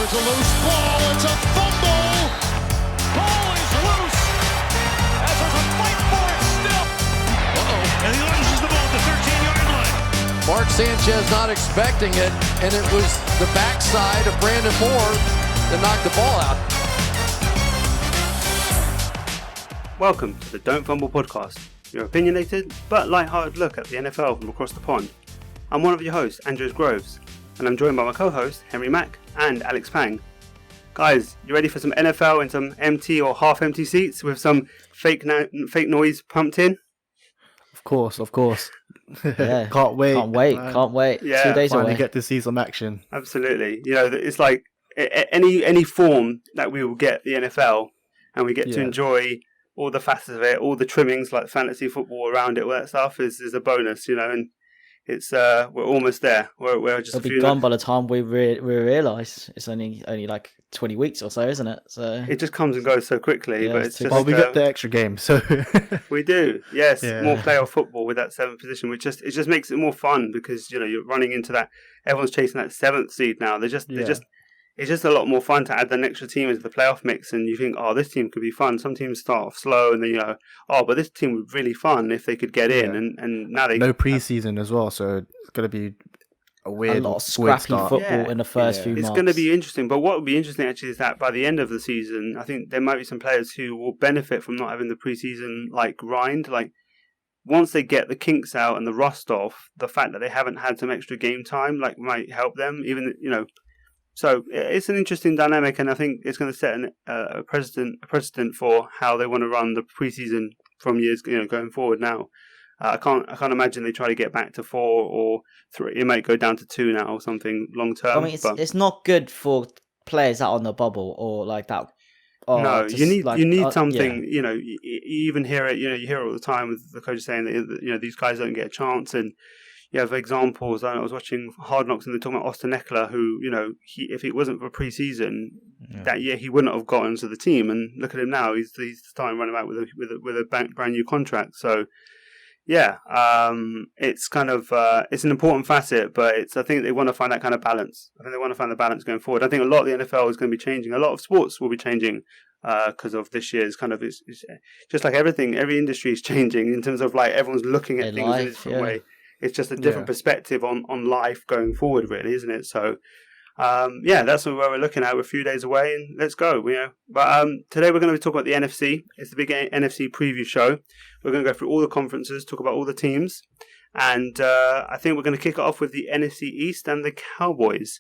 There's a loose ball. It's a fumble. Ball is loose. As there's a fight for it still. Uh-oh. And he launches the ball at the 13-yard line. Mark Sanchez not expecting it, and it was the backside of Brandon Moore that knocked the ball out. Welcome to the Don't Fumble podcast, your opinionated but light-hearted look at the NFL from across the pond. I'm one of your hosts, Andrews Groves, and I'm joined by my co-hosts, Mak and Alex Pang. Guys, you ready for some NFL and some empty or half-empty seats with some fake noise pumped in? Of course. Yeah. Can't wait. Yeah, 2 days Finally away. get to see some action. Absolutely. You know, it's like any form that we will get the NFL, and we get to enjoy all the facets of it, all the trimmings like fantasy football around it, all that stuff is a bonus, you know, and it's we're almost there. We're just It'll be gone by the time we realise it's only like 20 weeks or so, isn't it? So it just comes and goes so quickly. Yeah, but it's just Well, we get the extra game, so we do, yes, Yeah. more playoff football with that seventh position, which it just makes it more fun because you know you're running into that. Everyone's chasing that seventh seed now. It's just a lot more fun to add an extra team into the playoff mix, and you think, oh, this team could be fun. Some teams start off slow, and then you know, oh, but this team would be really fun if they could get in, and now they no preseason as well, so it's gonna be a lot of scrappy start. football in the first few months. It's going to be interesting. But what would be interesting actually is that by the end of the season, I think there might be some players who will benefit from not having the preseason like grind. Like once they get the kinks out and the rust off, the fact that they haven't had some extra game time like might help them. Even you know. So it's an interesting dynamic, and I think it's going to set a precedent for how they want to run the preseason from years going forward. Now, I can't imagine they try to get back to 4 or 3. It might go down to 2 now or something long term. I mean, it's not good for players that are on the bubble or like that. No, just you need something. Yeah. You know, you even hear it. You know, you hear it all the time with the coaches saying that these guys don't get a chance and. You have examples. I was watching Hard Knocks and they're talking about Austin Eckler, who, if it wasn't for preseason that year, he wouldn't have gotten to the team. And look at him now; he's starting running out with a brand new contract. So, it's kind of it's an important facet, but I think they want to find that kind of balance. I think they want to find the balance going forward. I think a lot of the NFL is going to be changing. A lot of sports will be changing because of this year's kind of it's just like everything. Every industry is changing in terms of like everyone's looking at things in a different way. It's just a different perspective on life going forward, really, isn't it? So, that's where we're looking at. We're a few days away, and let's go. But today we're going to talk about the NFC. It's the big NFC preview show. We're going to go through all the conferences, talk about all the teams, and I think we're going to kick it off with the NFC East and the Cowboys,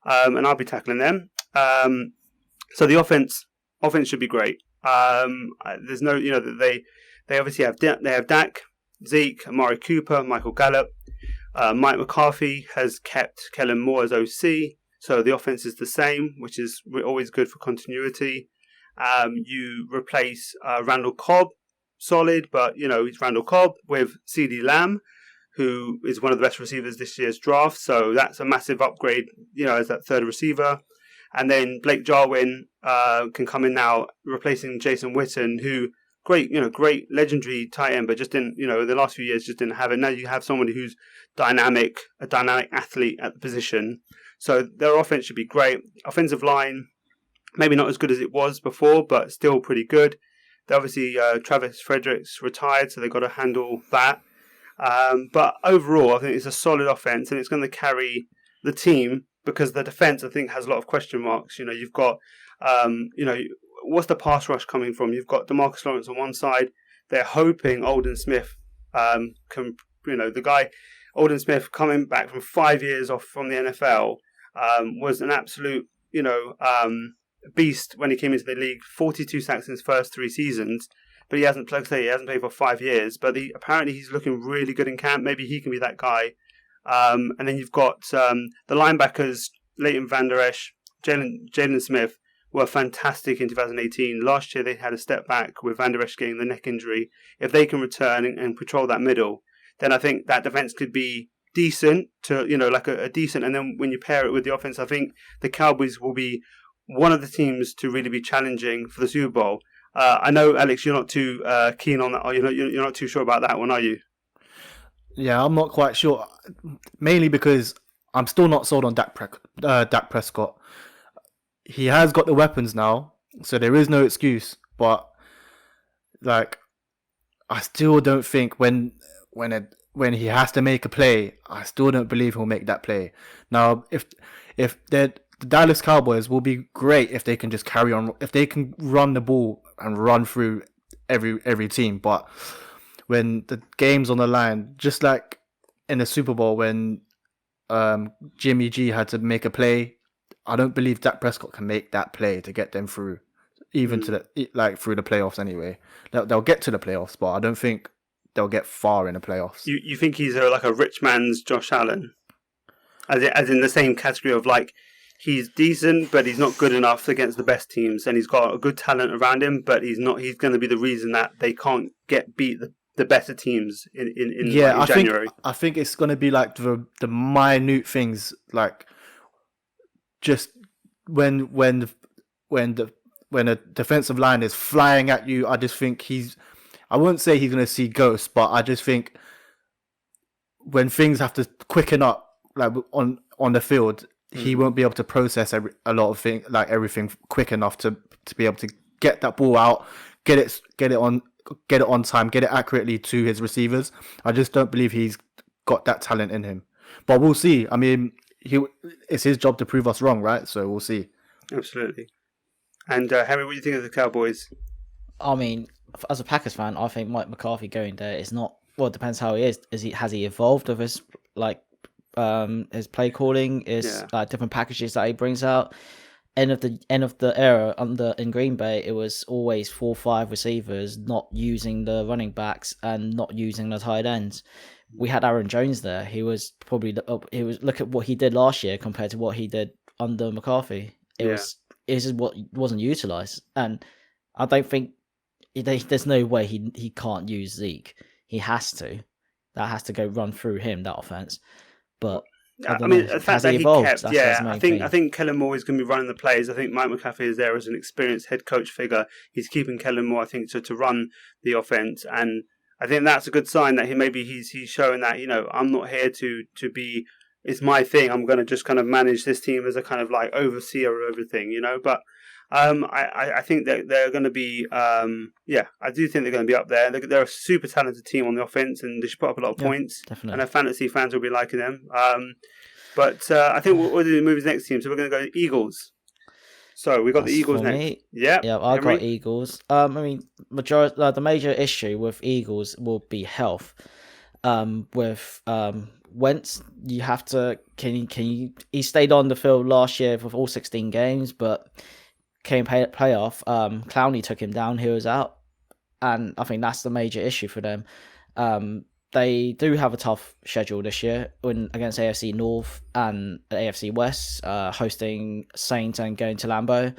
and I'll be tackling them. So the offense should be great. There's no, they obviously have Dak. Zeke, Amari Cooper, Michael Gallup. Mike McCarthy has kept Kellen Moore as OC, so the offense is the same, which is always good for continuity. You replace Randall Cobb, solid, but it's Randall Cobb with CeeDee Lamb, who is one of the best receivers this year's draft, so that's a massive upgrade, as that third receiver. And then Blake Jarwin can come in now, replacing Jason Witten, who great legendary tight end, but just didn't, the last few years just didn't have it. Now you have somebody who's a dynamic athlete at the position. So their offense should be great. Offensive line, maybe not as good as it was before, but still pretty good. They obviously, Travis Frederick's retired, so they've got to handle that. But overall, I think it's a solid offense, and it's going to carry the team because the defense, I think, has a lot of question marks. You've got, what's the pass rush coming from? You've got DeMarcus Lawrence on one side. They're hoping Aldon Smith the guy Aldon Smith coming back from 5 years off from the NFL was an absolute beast when he came into the league. 42 sacks in his first 3 seasons, but he hasn't played for 5 years. But apparently he's looking really good in camp. Maybe he can be that guy. And then you've got the linebackers, Leighton Vander Esch, Jalen Smith. Were fantastic in 2018. Last year they had a step back with Van Der Esch getting the neck injury. If they can return and patrol that middle, then I think that defense could be decent to like a decent. And then when you pair it with the offense, I think the Cowboys will be one of the teams to really be challenging for the Super Bowl. I know, Alex, you're not too keen on that. Or you're not too sure about that one, are you? Yeah, I'm not quite sure. Mainly because I'm still not sold on Dak Prescott. he has got the weapons now, so there is no excuse. But like, I still don't think when he has to make a play, I still don't believe he'll make that play. Now, if the Dallas Cowboys will be great if they can just carry on, if they can run the ball and run through every team. But when the game's on the line, just like in the Super Bowl when Jimmy G had to make a play, I don't believe Dak Prescott can make that play to get them through, even to through the playoffs anyway. They'll get to the playoffs, but I don't think they'll get far in the playoffs. You think he's like a rich man's Josh Allen, as in the same category of like he's decent, but he's not good enough against the best teams, and he's got a good talent around him, but he's not. He's going to be the reason that they can't beat the better teams in January. I think it's going to be like the minute things, like just when a defensive line is flying at you. I just think I wouldn't say he's going to see ghosts, but I just think when things have to quicken up, like on the field, he won't be able to process a lot of things, like everything quick enough to be able to get that ball out, get it on time, get it accurately to his receivers. I just don't believe he's got that talent in him. But we'll see. I mean, it's his job to prove us wrong, right? So we'll see. Absolutely. And Harry, what do you think of the Cowboys? I mean, as a Packers fan, I think Mike McCarthy going there is not. Well, it depends how he is. Has he evolved with his his play calling? Different packages that he brings out. End of the era in Green Bay, it was always 4-5 receivers, not using the running backs and not using the tight ends. We had Aaron Jones there. He was probably look at what he did last year compared to what he did under McCarthy. It was what wasn't utilized, and I don't think there's no way he can't use Zeke. He has to. That has to go run through him, that offense. But I mean, the fact that he kept, I think Kellen Moore is going to be running the plays. I think Mike McCarthy is there as an experienced head coach figure. He's keeping Kellen Moore, I think, to run the offense, and I think that's a good sign that he's showing that, you know, I'm not here to be. It's my thing. I'm going to just kind of manage this team as a kind of like overseer of everything, you know. But I think that they're going to be, I do think they're going to be up there. They're a super talented team on the offense, and they should put up a lot of points. Definitely. And our fantasy fans will be liking them. But I think we'll do the movies next team. So we're going to go Eagles. So we got the Eagles next. Yeah, I got Eagles. I mean, the major issue with Eagles will be health. With Wentz, you have to he stayed on the field last year for all 16 games, but came playoff. Clowney took him down. He was out, and I think that's the major issue for them. They do have a tough schedule this year against AFC North and AFC West, hosting Saints and going to Lambeau.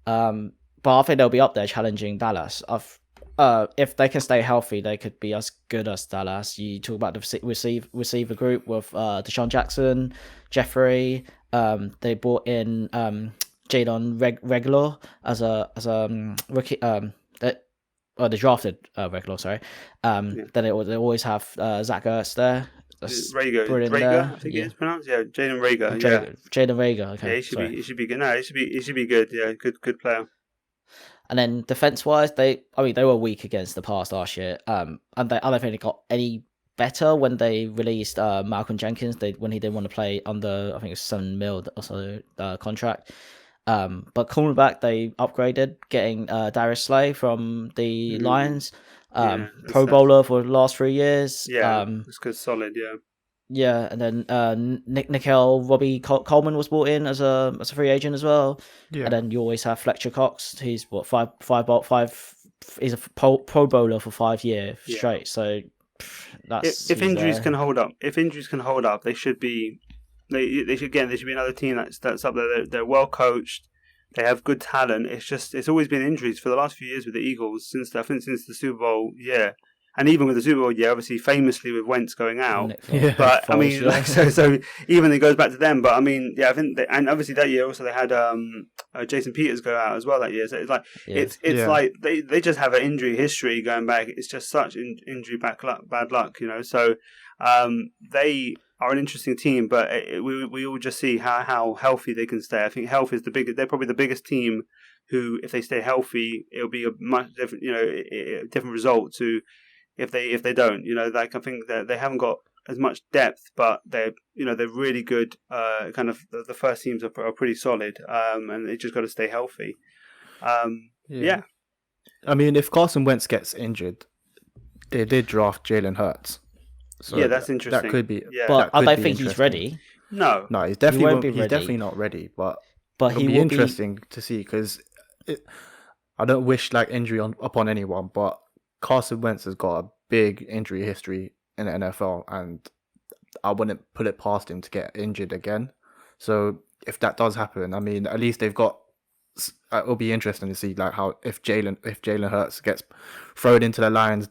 But I think they'll be up there challenging Dallas. If they can stay healthy, they could be as good as Dallas. You talk about the receiver group with Deshaun Jackson, Jeffrey. They brought in Jadon Regular as a rookie. They drafted Regular. Sorry. Then they always have Zach Ertz there. Rager, I think it's pronounced. Yeah, Jaden Rager. Jaden Rager. Okay. Yeah, he should be good. No, he should be good. Yeah, good player. And then defense-wise, they were weak against the pass last year. And I don't think they got any better when they released Malcolm Jenkins. When he didn't want to play under, I think it was $7 million or so contract. But cornerback, they upgraded, getting Darius Slay from the Lions, Pro Bowler for the last 3 years. Yeah, it's good, solid. Yeah. Yeah, and then Nickel Robbie Coleman was brought in as a free agent as well. Yeah. And then you always have Fletcher Cox. He's five. He's a Pro Bowler for 5 years straight. So that's if injuries can hold up. If injuries can hold up, they should be. They should be another team that's up there. They're well coached. They have good talent. It's always been injuries for the last few years with the Eagles since the Super Bowl. Yeah. and even with the Super Bowl, obviously famously with Wentz going out. Yeah. But I Foles, mean, like, so even it goes back to them. But I mean, I think, and obviously that year also they had Jason Peters go out as well that year. So it's like it's like they just have an injury history going back. It's just such injury bad luck, So they are an interesting team, but we all just see how healthy they can stay. I think health is they're probably the biggest team who, if they stay healthy, it'll be a much different, different result to if they don't. Like I think that they haven't got as much depth, but they're really good. Kind of the first teams are pretty solid, and they just got to stay healthy. Yeah. I mean, if Carson Wentz gets injured, they did draft Jalen Hurts. So that's interesting. That could be. Yeah. But I don't think he's ready. No, he's definitely won't be ready. He's definitely not ready. But he it'll be will interesting to see because I don't wish injury upon anyone, but Carson Wentz has got a big injury history in the NFL, and I wouldn't put it past him to get injured again. So if that does happen, I mean, at least they've got. It'll be interesting to see how if Jalen Hurts gets thrown into the Lions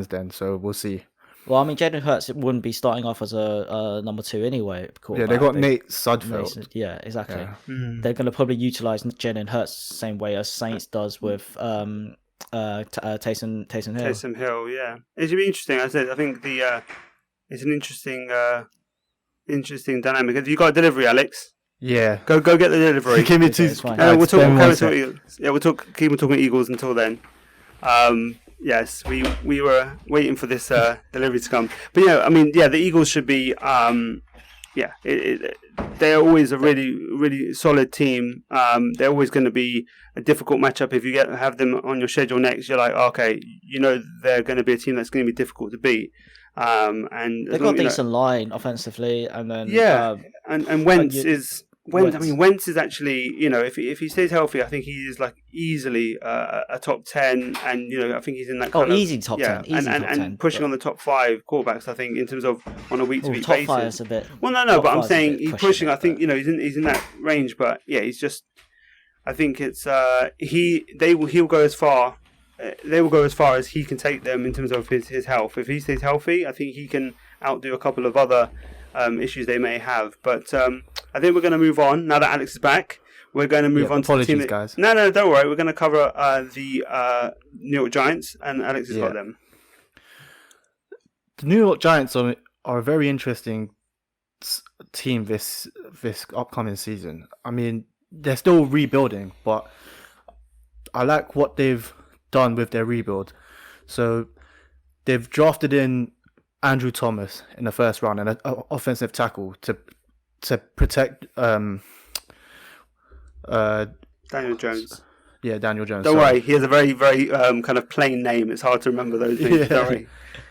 then. So we'll see. Well, I mean, Jalen Hurts wouldn't be starting off as a number 2 anyway. Yeah, they got Nate Sudfeld. Yeah, exactly. Yeah. They're going to probably utilize Jalen Hurts the same way as Saints does with Taysom Hill. Taysom Hill, yeah. It should be interesting. I think it's an interesting dynamic. Have you got a delivery, Alex? Yeah. Go get the delivery. Give me 2. We'll keep on talking Eagles until then. Yes, we were waiting for this delivery to come. But the Eagles should be they're always a really, really solid team. They're always going to be a difficult matchup. If you have them on your schedule next, you're like, okay, they're going to be a team that's going to be difficult to beat. And they've got a decent line offensively, and then and Wentz is. Wentz is actually, if he stays healthy, I think he is easily a top 10, and I think he's in that kind of easy top 10, easy top 10, and pushing on the top 5 quarterbacks. I think in terms of on a week-to-week basis. Top 5 is a bit. Well, no, but I'm saying he's pushing. I think he's in that range, but he's just. I think it's he'll go as far. They will go as far as he can take them in terms of his health. If he stays healthy, I think he can outdo a couple of other issues they may have. But I think we're going to move on now that Alex is back. We're going to move on to the team. Guys. No, don't worry. We're going to cover the New York Giants, and Alex has got them. The New York Giants are a very interesting team this upcoming season. I mean, they're still rebuilding, but I like what they've done with their rebuild. So they've drafted in Andrew Thomas in the first round and an offensive tackle to protect Daniel Jones. Yeah, Daniel Jones. Don't worry, he has a very, very kind of plain name. It's hard to remember those names. Yeah. Don't worry.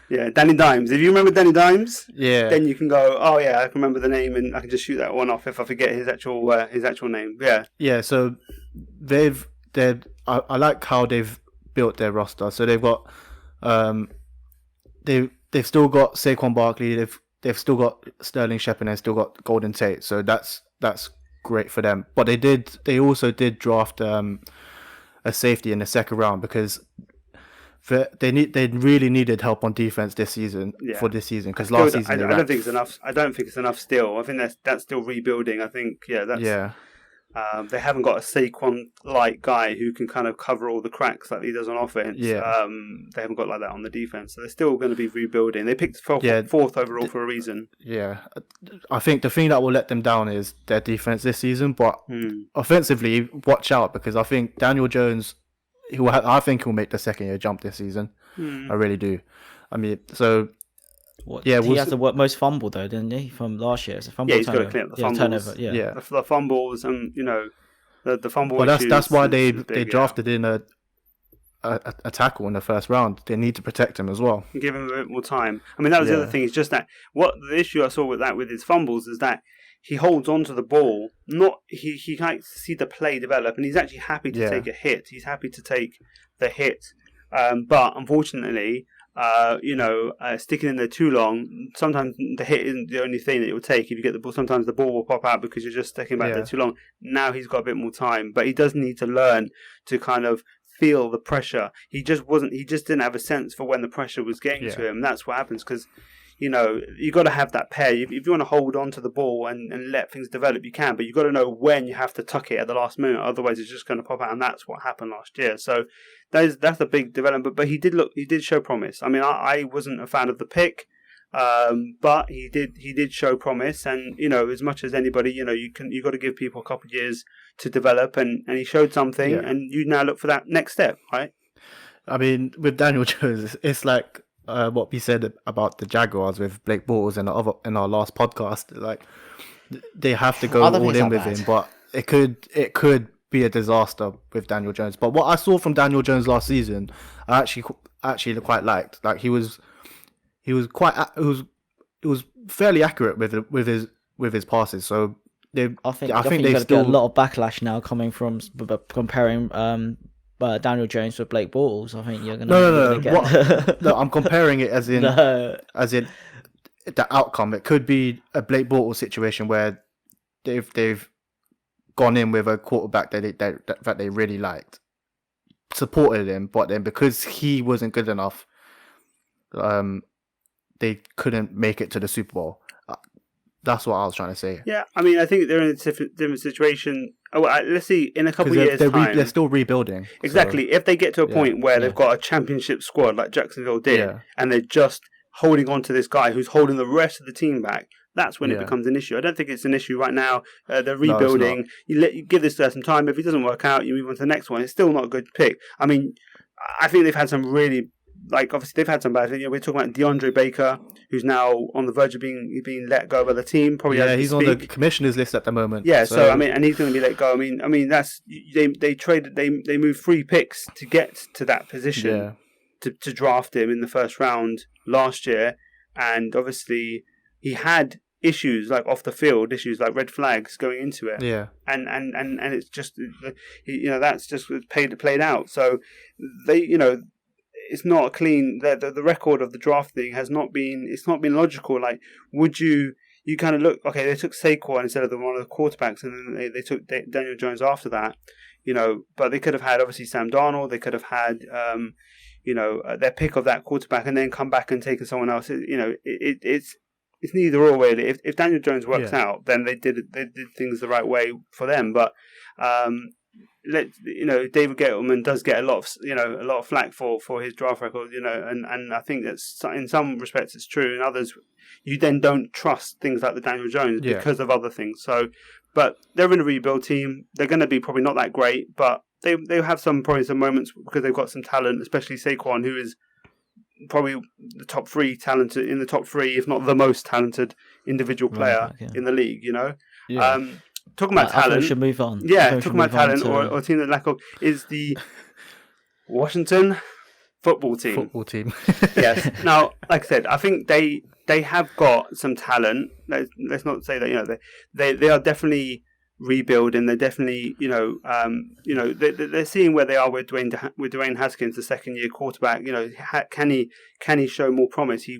Yeah, Danny Dimes. If you remember Danny Dimes, then you can go, oh yeah, I can remember the name, and I can just shoot that one off if I forget his actual name. Yeah. Yeah. So I like how they've built their roster. So they've got they've still got Saquon Barkley. They've still got Sterling Shepard, and they've still got Golden Tate. So that's great for them. But they also did draft a safety in the second round because they really needed help on defense this season because last season I don't think it's enough. I don't think it's enough still. I think that's still rebuilding. I think they haven't got a Saquon-like guy who can kind of cover all the cracks like he does on offense. They haven't got like that on the defense, so they're still going to be rebuilding. They picked fourth overall for a reason. Yeah, I think the thing that will let them down is their defense this season, but offensively, watch out because I think Daniel Jones. I think he'll make the second year jump this season. I really do. I mean, so he has the most fumble though, didn't he, from last year? It's a fumble. Yeah, he's got to clean up the fumbles. Turnover. The fumbles and the fumble. Well, that's why they drafted in a tackle in the first round. They need to protect him as well. And give him a bit more time. I mean, that was the other thing. It's just that the issue I saw with his fumbles is that he holds on to the ball. He can't see the play develop, and he's actually happy to take a hit. He's happy to take the hit, but unfortunately, sticking in there too long. Sometimes the hit isn't the only thing that it will take. If you get the ball, sometimes the ball will pop out because you're just sticking back there too long. Now he's got a bit more time, but he does need to learn to kind of feel the pressure. He just didn't have a sense for when the pressure was getting to him. That's what happens because, you got to have that pair. If you want to hold on to the ball and let things develop, you can, but you've got to know when you have to tuck it at the last minute. Otherwise, it's just going to pop out, and that's what happened last year. So that's a big development. But he did show promise. I mean, I wasn't a fan of the pick, but he did show promise. And as much as anybody, you got to give people a couple of years to develop, and he showed something, and you now look for that next step, right? I mean, with Daniel Jones, it's like what we said about the Jaguars with Blake Bortles in our last podcast. Like, they have to go all in with him, but it could be a disaster with Daniel Jones. But what I saw from Daniel Jones last season, I actually quite liked. Like, he was fairly accurate with his passes. So I think you're going to get a lot of backlash now coming from comparing Daniel Jones with Blake Bortles. I think you're going to get... No, I'm comparing it as in the outcome. It could be a Blake Bortles situation where they've gone in with a quarterback that they really liked, supported him, but then because he wasn't good enough, they couldn't make it to the Super Bowl. That's what I was trying to say. Yeah, I mean, I think they're in a different situation. Let's see, in a couple of years' time... They're still rebuilding. Exactly. So, if they get to a point where they've got a championship squad like Jacksonville did, and they're just holding on to this guy who's holding the rest of the team back, that's when it becomes an issue. I don't think it's an issue right now. They're rebuilding. You give this guy some time. If he doesn't work out, you move on to the next one. It's still not a good pick. I mean, I think they've had some really... obviously they've had some bad things. We're talking about DeAndre Baker, who's now on the verge of being let go by the team. Probably he's on the commissioner's list at the moment. Yeah, so I mean, and he's going to be let go. I mean that's they moved 3 picks to get to that position to draft him in the first round last year, and obviously he had issues like off the field, issues like red flags going into it. Yeah, and it's just that's just played out. So they it's not clean. The record of the drafting has not been. It's not been logical. Like, would you kind of look? Okay, they took Saquon instead of one of the quarterbacks, and then they took Daniel Jones after that. But they could have had obviously Sam Darnold. They could have had their pick of that quarterback, and then come back and taken someone else. It's neither or really. If Daniel Jones works out, then they did things the right way for them. But David Gettleman does get a lot of flack for his draft record, and I think that's in some respects it's true. In others, you then don't trust things like the Daniel Jones because of other things. So, but they're in a rebuild team. They're going to be probably not that great, but they have probably some moments because they've got some talent, especially Saquon, who is probably the top 3 talented in the top 3, if not the most talented individual player in the league. Talking about talent, we should move on. Yeah, talking about talent or a team that lack of is the Washington football team. Yes. Now, like I said, I think they have got some talent. Let's not say that they are definitely rebuilding. They're definitely they're seeing where they are with Dwayne Haskins, the second-year quarterback. Can he show more promise? He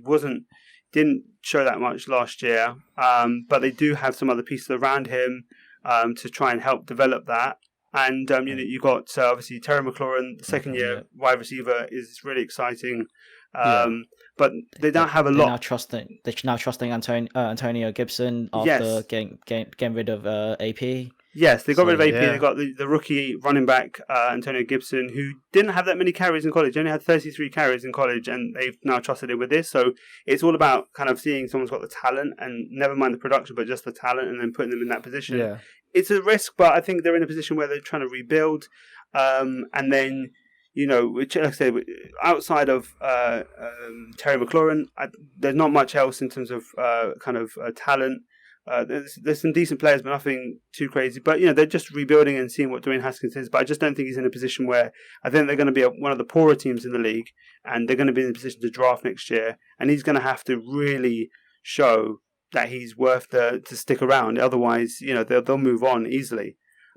didn't show that much last year, but they do have some other pieces around him to try and help develop that. And you got obviously Terry McLaurin, the second-year wide receiver, is really exciting. But they don't have a lot. They're now trusting Antonio Gibson after getting rid of AP. Yes, they got rid of AP. They got the rookie running back, Antonio Gibson, who didn't have that many carries in college. Only had 33 carries in college, and they've now trusted him with this. So it's all about kind of seeing someone's got the talent, and never mind the production, but just the talent, and then putting them in that position. Yeah. It's a risk, but I think they're in a position where they're trying to rebuild. And then, which, like I said, outside of Terry McLaurin, there's not much else in terms of talent. There's some decent players, but nothing too crazy. But they're just rebuilding and seeing what Dwayne Haskins is. But I just don't think he's in a position where I think they're going to be one of the poorer teams in the league, and they're going to be in a position to draft next year. And he's going to have to really show that he's worth to stick around. Otherwise, they'll move on easily.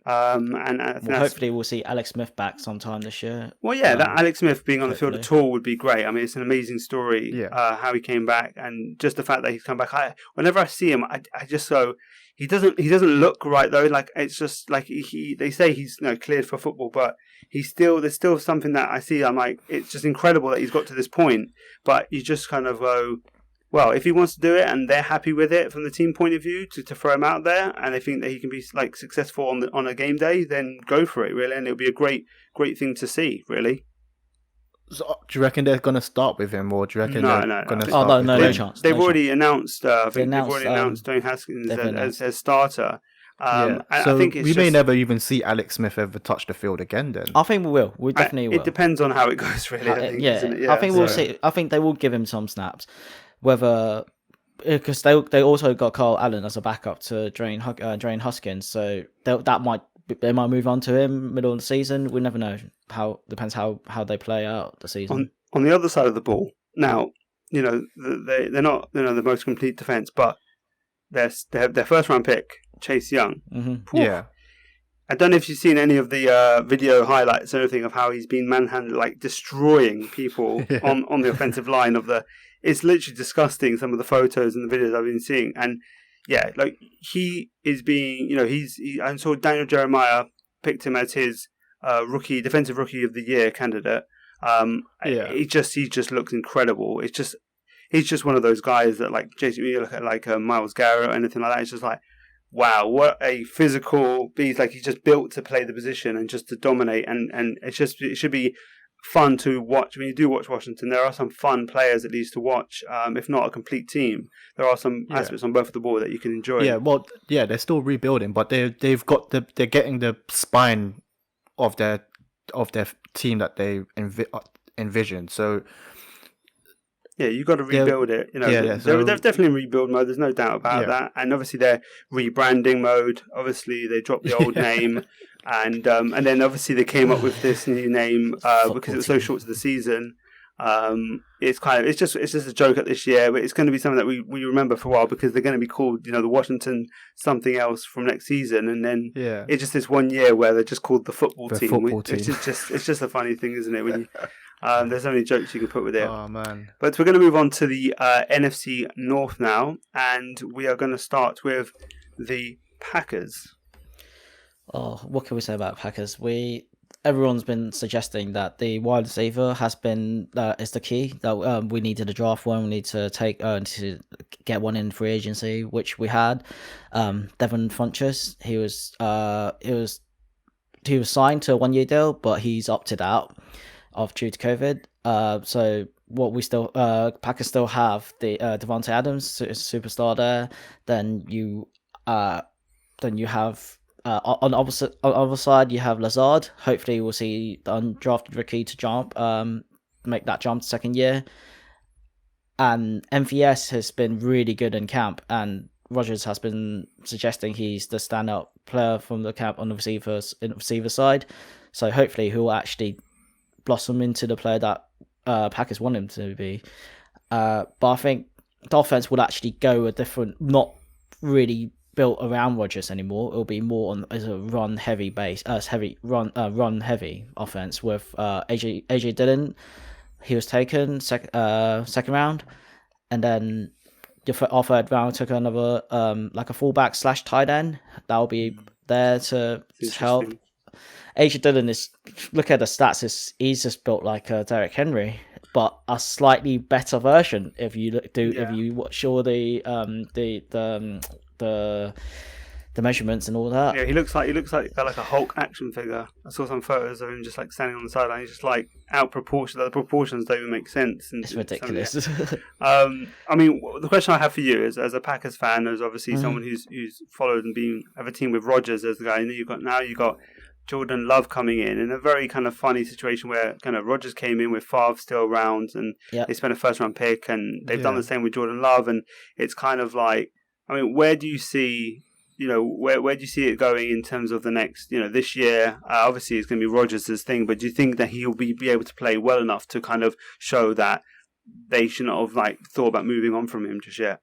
And I think that's, hopefully we'll see Alex Smith back sometime this year. well, yeah, that Alex Smith being on the field hopefully. at all would be great. I mean, it's an amazing story, Yeah. how he came back, and just the fact that he's come back. Whenever I see him, I just go, he doesn't look right though. Like, it's just like they say he's cleared for football, but there's still something that I see. I'm like, it's just incredible that he's got to this point. But you just kind of go, well, if he wants to do it and they're happy with it from the team point of view to throw him out there, and they think that he can be like successful on a game day, then go for it, really, and it'll be a great thing to see, really. So, do you reckon they're gonna start with him, or do you reckon No, they're no. gonna Oh, start? no, with no him? chance. They've No already announced. I think they've announced, already announced Dwayne Haskins they've announced. as starter. Yeah. I So think it's we may just- never even see Alex Smith ever touch the field again. Then I think we will. We definitely will. It depends on how it goes, really. I think, isn't it? I think we'll so- see. I think they will give him some snaps, whether because they also got Carl Allen as a backup to Dwayne Haskins, so they might move on to him middle of the season. We never know. Depends how they play out the season. On the other side of the ball, now they're not the most complete defense, but their first round pick, Chase Young. Mm-hmm. yeah, I don't know if you've seen any of the video highlights or anything of how he's been manhandled, like destroying people on the offensive line of the. It's literally disgusting. Some of the photos and the videos I've been seeing, and yeah, like he is being, I saw Daniel Jeremiah picked him as his defensive rookie of the year candidate. He just looks incredible. He's just one of those guys that, like, Jason, you look at like Myles Garrett or anything like that. It's just like, wow, what a physical beast! Like, he's just built to play the position and just to dominate. And it should be fun to watch. When you do watch Washington, there are some fun players at least to watch. If not a complete team, there are some aspects on both of the ball that you can enjoy. yeah. Well, yeah, they're still rebuilding, but they're getting the spine of their team that they envisioned. So yeah, you got to rebuild it. so- they're definitely in rebuild mode. There's no doubt about that. And obviously they're rebranding mode. Obviously they dropped the old name, and then obviously they came up with this new name because it was so short to the season. It's just a joke at this year, but it's going to be something that we remember for a while because they're going to be called the Washington something else from next season, and then it's just this 1 year where they're just called the football team. It's just a funny thing, isn't it? When you, there's so many jokes you can put with it. Oh man! But we're going to move on to the NFC North now, and we are going to start with the Packers. Oh, what can we say about Packers? Everyone's been suggesting that the wide receiver is the key, that we need to draft one. We need to to get one in free agency, which we had. Devin Funchess, he was signed to a 1 year deal, but he's opted out due to COVID. So what we still Packers still have the Devontae Adams, superstar there. Then you have. On the other side, you have Lazard. Hopefully, we'll see the undrafted rookie to make that jump second year. And MVS has been really good in camp, and Rodgers has been suggesting he's the standout player from the camp on the receiver side. So hopefully, he'll actually blossom into the player that Packers want him to be. But I think the offense will actually go a different, not really built around Rodgers anymore. It'll be more as a run heavy run heavy offense with AJ Dillon. He was taken second round, and then our third round took another like a fullback / tight end that will be there to help. AJ Dillon look at the stats. He's just built like Derrick Henry, but a slightly better version. If you watch all the measurements and all that. Yeah, he looks like a Hulk action figure. I saw some photos of him just like standing on the sideline. He's just like out proportion. The proportions don't even make sense. It's ridiculous. I mean, the question I have for you is, as a Packers fan, as obviously someone who's followed and been of a team with Rodgers as the guy, and you got Jordan Love coming in a very kind of funny situation where kind of Rodgers came in with Favre still around, and they spent a first round pick, and they've done the same with Jordan Love, and it's kind of like, I mean, where do you see it going in terms of the next, this year? Obviously, it's going to be Rodgers' thing, but do you think that he'll be able to play well enough to kind of show that they shouldn't have thought about moving on from him just yet?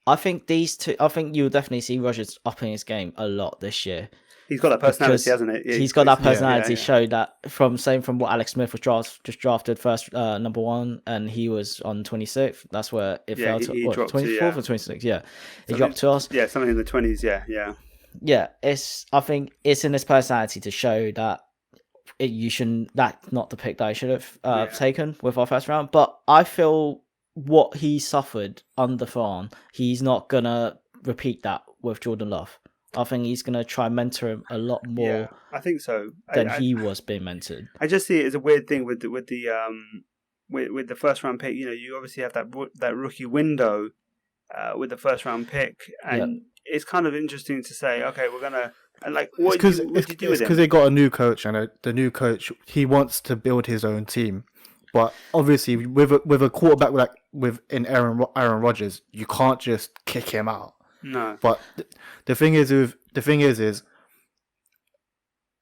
I think you'll definitely see Rodgers upping his game a lot this year. He's got that personality, because hasn't it? Yeah, he's got that yeah, personality. yeah. Showed that from what Alex Smith was just drafted first, number 1, and he was on 26th. That's where it Yeah, fell to he dropped to, 24th yeah. or 26th. Yeah, he Something- dropped to us. Yeah, something in the 20s. Yeah, yeah. Yeah, I think it's in his personality to show that that's not the pick that I should have taken with our first round. But I feel what he suffered under Thorn, he's not gonna repeat that with Jordan Love. I think he's gonna try and mentor him a lot more Yeah, I think so. than he was being mentored. I just see it as a weird thing with the first round pick. You know, you obviously have that rookie window with the first round pick, and it's kind of interesting to say, okay, we're gonna what do you do with him? Because they got a new coach, and the new coach, he wants to build his own team. But obviously, with a quarterback in Aaron Rodgers, you can't just kick him out. No. But the thing is,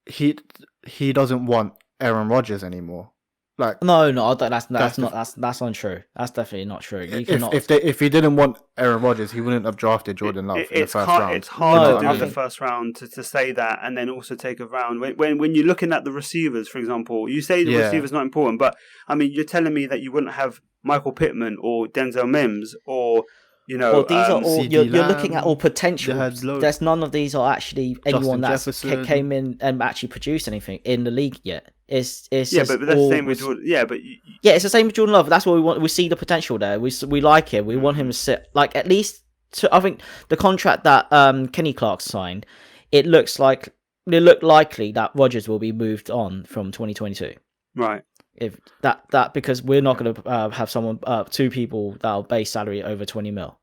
he doesn't want Aaron Rodgers anymore. Like No, that's untrue. That's definitely not true. You cannot. If he didn't want Aaron Rodgers, he wouldn't have drafted Jordan Love in the first round. It's hard to do I in the think- first round to say that, and then also take a round when you're looking at the receivers, for example. You say the receivers not important, but I mean, you're telling me that you wouldn't have Michael Pittman or Denzel Mims or Well, these are all CD you're Lamb, looking at all potential. they had loads. There's none of these are actually anyone that's Jefferson. came in and actually produced anything in the league yet. It's yeah, just but that's the all same with was- Jordan. Yeah, but Yeah, it's the same with Jordan Love. That's what we want. We see the potential there. We like him. We want him to sit like at least. I think the contract that Kenny Clark signed, it looked likely that Rodgers will be moved on from 2022. right. If that because we're not going to have someone 2 people that are base salary over 20 mil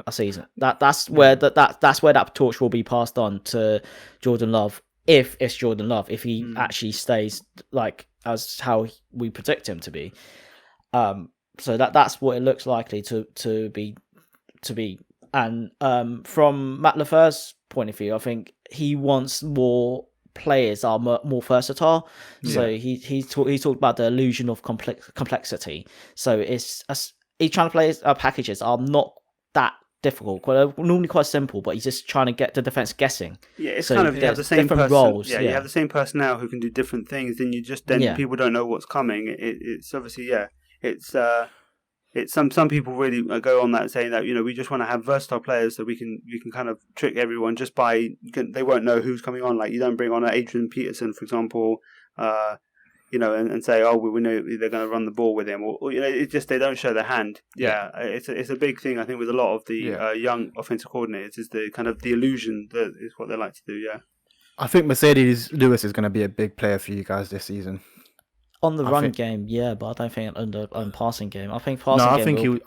a season. That's where that's where that torch will be passed on to Jordan Love if it's Jordan Love, if he actually stays like as how we predict him to be. So that's what it looks likely to be. And from Matt LaFleur's point of view, I think he wants more players are more versatile. So he talked about the illusion of complexity. So he's trying to play packages are not that difficult. Normally quite simple, but he's just trying to get the defense guessing. Yeah, it's So kind of you have the there's same different person. roles. You have the same personnel who can do different things. Then people don't know what's coming. It's obviously it's some people really go on that saying that we just want to have versatile players so we can kind of trick everyone just by they won't know who's coming on. Like you don't bring on an Adrian Peterson, for example, and say we know they're going to run the ball with him, or it's just they don't show their hand. Yeah, it's a big thing I think with a lot of the young offensive coordinators is the kind of the illusion that is what they like to do. Yeah, I think Mercedes Lewis is going to be a big player for you guys this season. On the run game, yeah, but I don't think on passing game. I think passing game.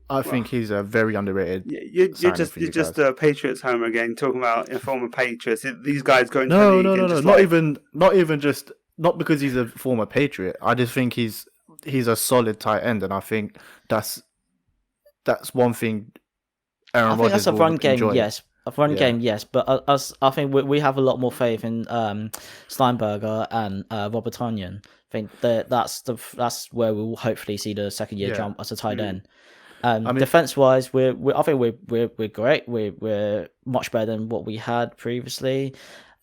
I think he's a very underrated. You're just a Patriots homer again, talking about former Patriots. These guys going to the league. No, not even just not because he's a former Patriot. I just think he's a solid tight end, and I think that's one thing. Aaron I think Rodgers that's a will run game, enjoy. yes. A run game, yes, but I think we have a lot more faith in Steinberger and Robert Tonyan. I think that's where we will hopefully see the second year jump as a tight end. Defense wise, I think we're great. We're much better than what we had previously.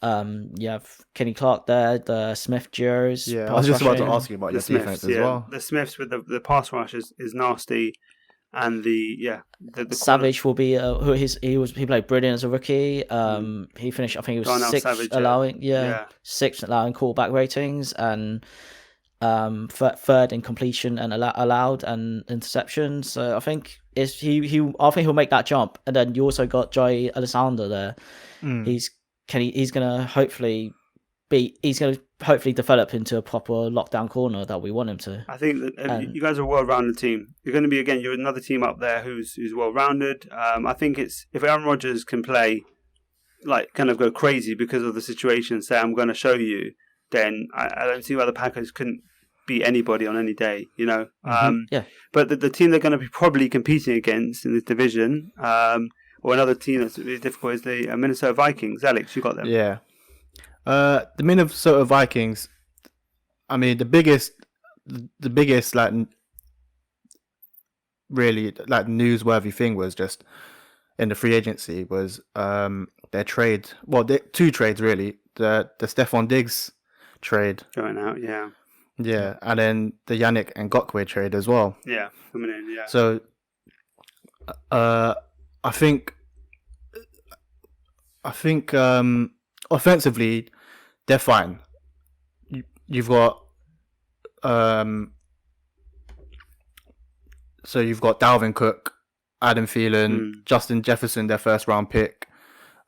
You have Kenny Clark there, the Smith duos. Yeah, I was just about to ask you about your defense as well. The Smiths with the pass rush is nasty. And the Savage will be he played brilliant as a rookie. He finished, I think it was sixth allowing quarterback ratings and third in completion and allowed and interceptions. So I think he'll make that jump. And then you also got Joey Alexander there. He's gonna hopefully develop into a proper lockdown corner that we want him to. I think that you guys are a well-rounded team. You're going to be you're another team up there who's well-rounded. I think if Aaron Rodgers can play, like kind of go crazy because of the situation, and say I'm going to show you, then I don't see why the Packers couldn't beat anybody on any day. But the team they're going to be probably competing against in this division, or another team that's really difficult is the Minnesota Vikings. Alex, you got them. Yeah. The Minnesota Vikings, I mean, the biggest like really like newsworthy thing was just in the free agency was their trade. Well, two trades really. The Stephon Diggs trade. Going out, yeah. Yeah, and then the Yannick Ngakoue trade as well. Yeah, coming in, yeah. So, I think offensively, they're fine. You've got so you've got Dalvin Cook, Adam Thielen, Justin Jefferson, their first round pick.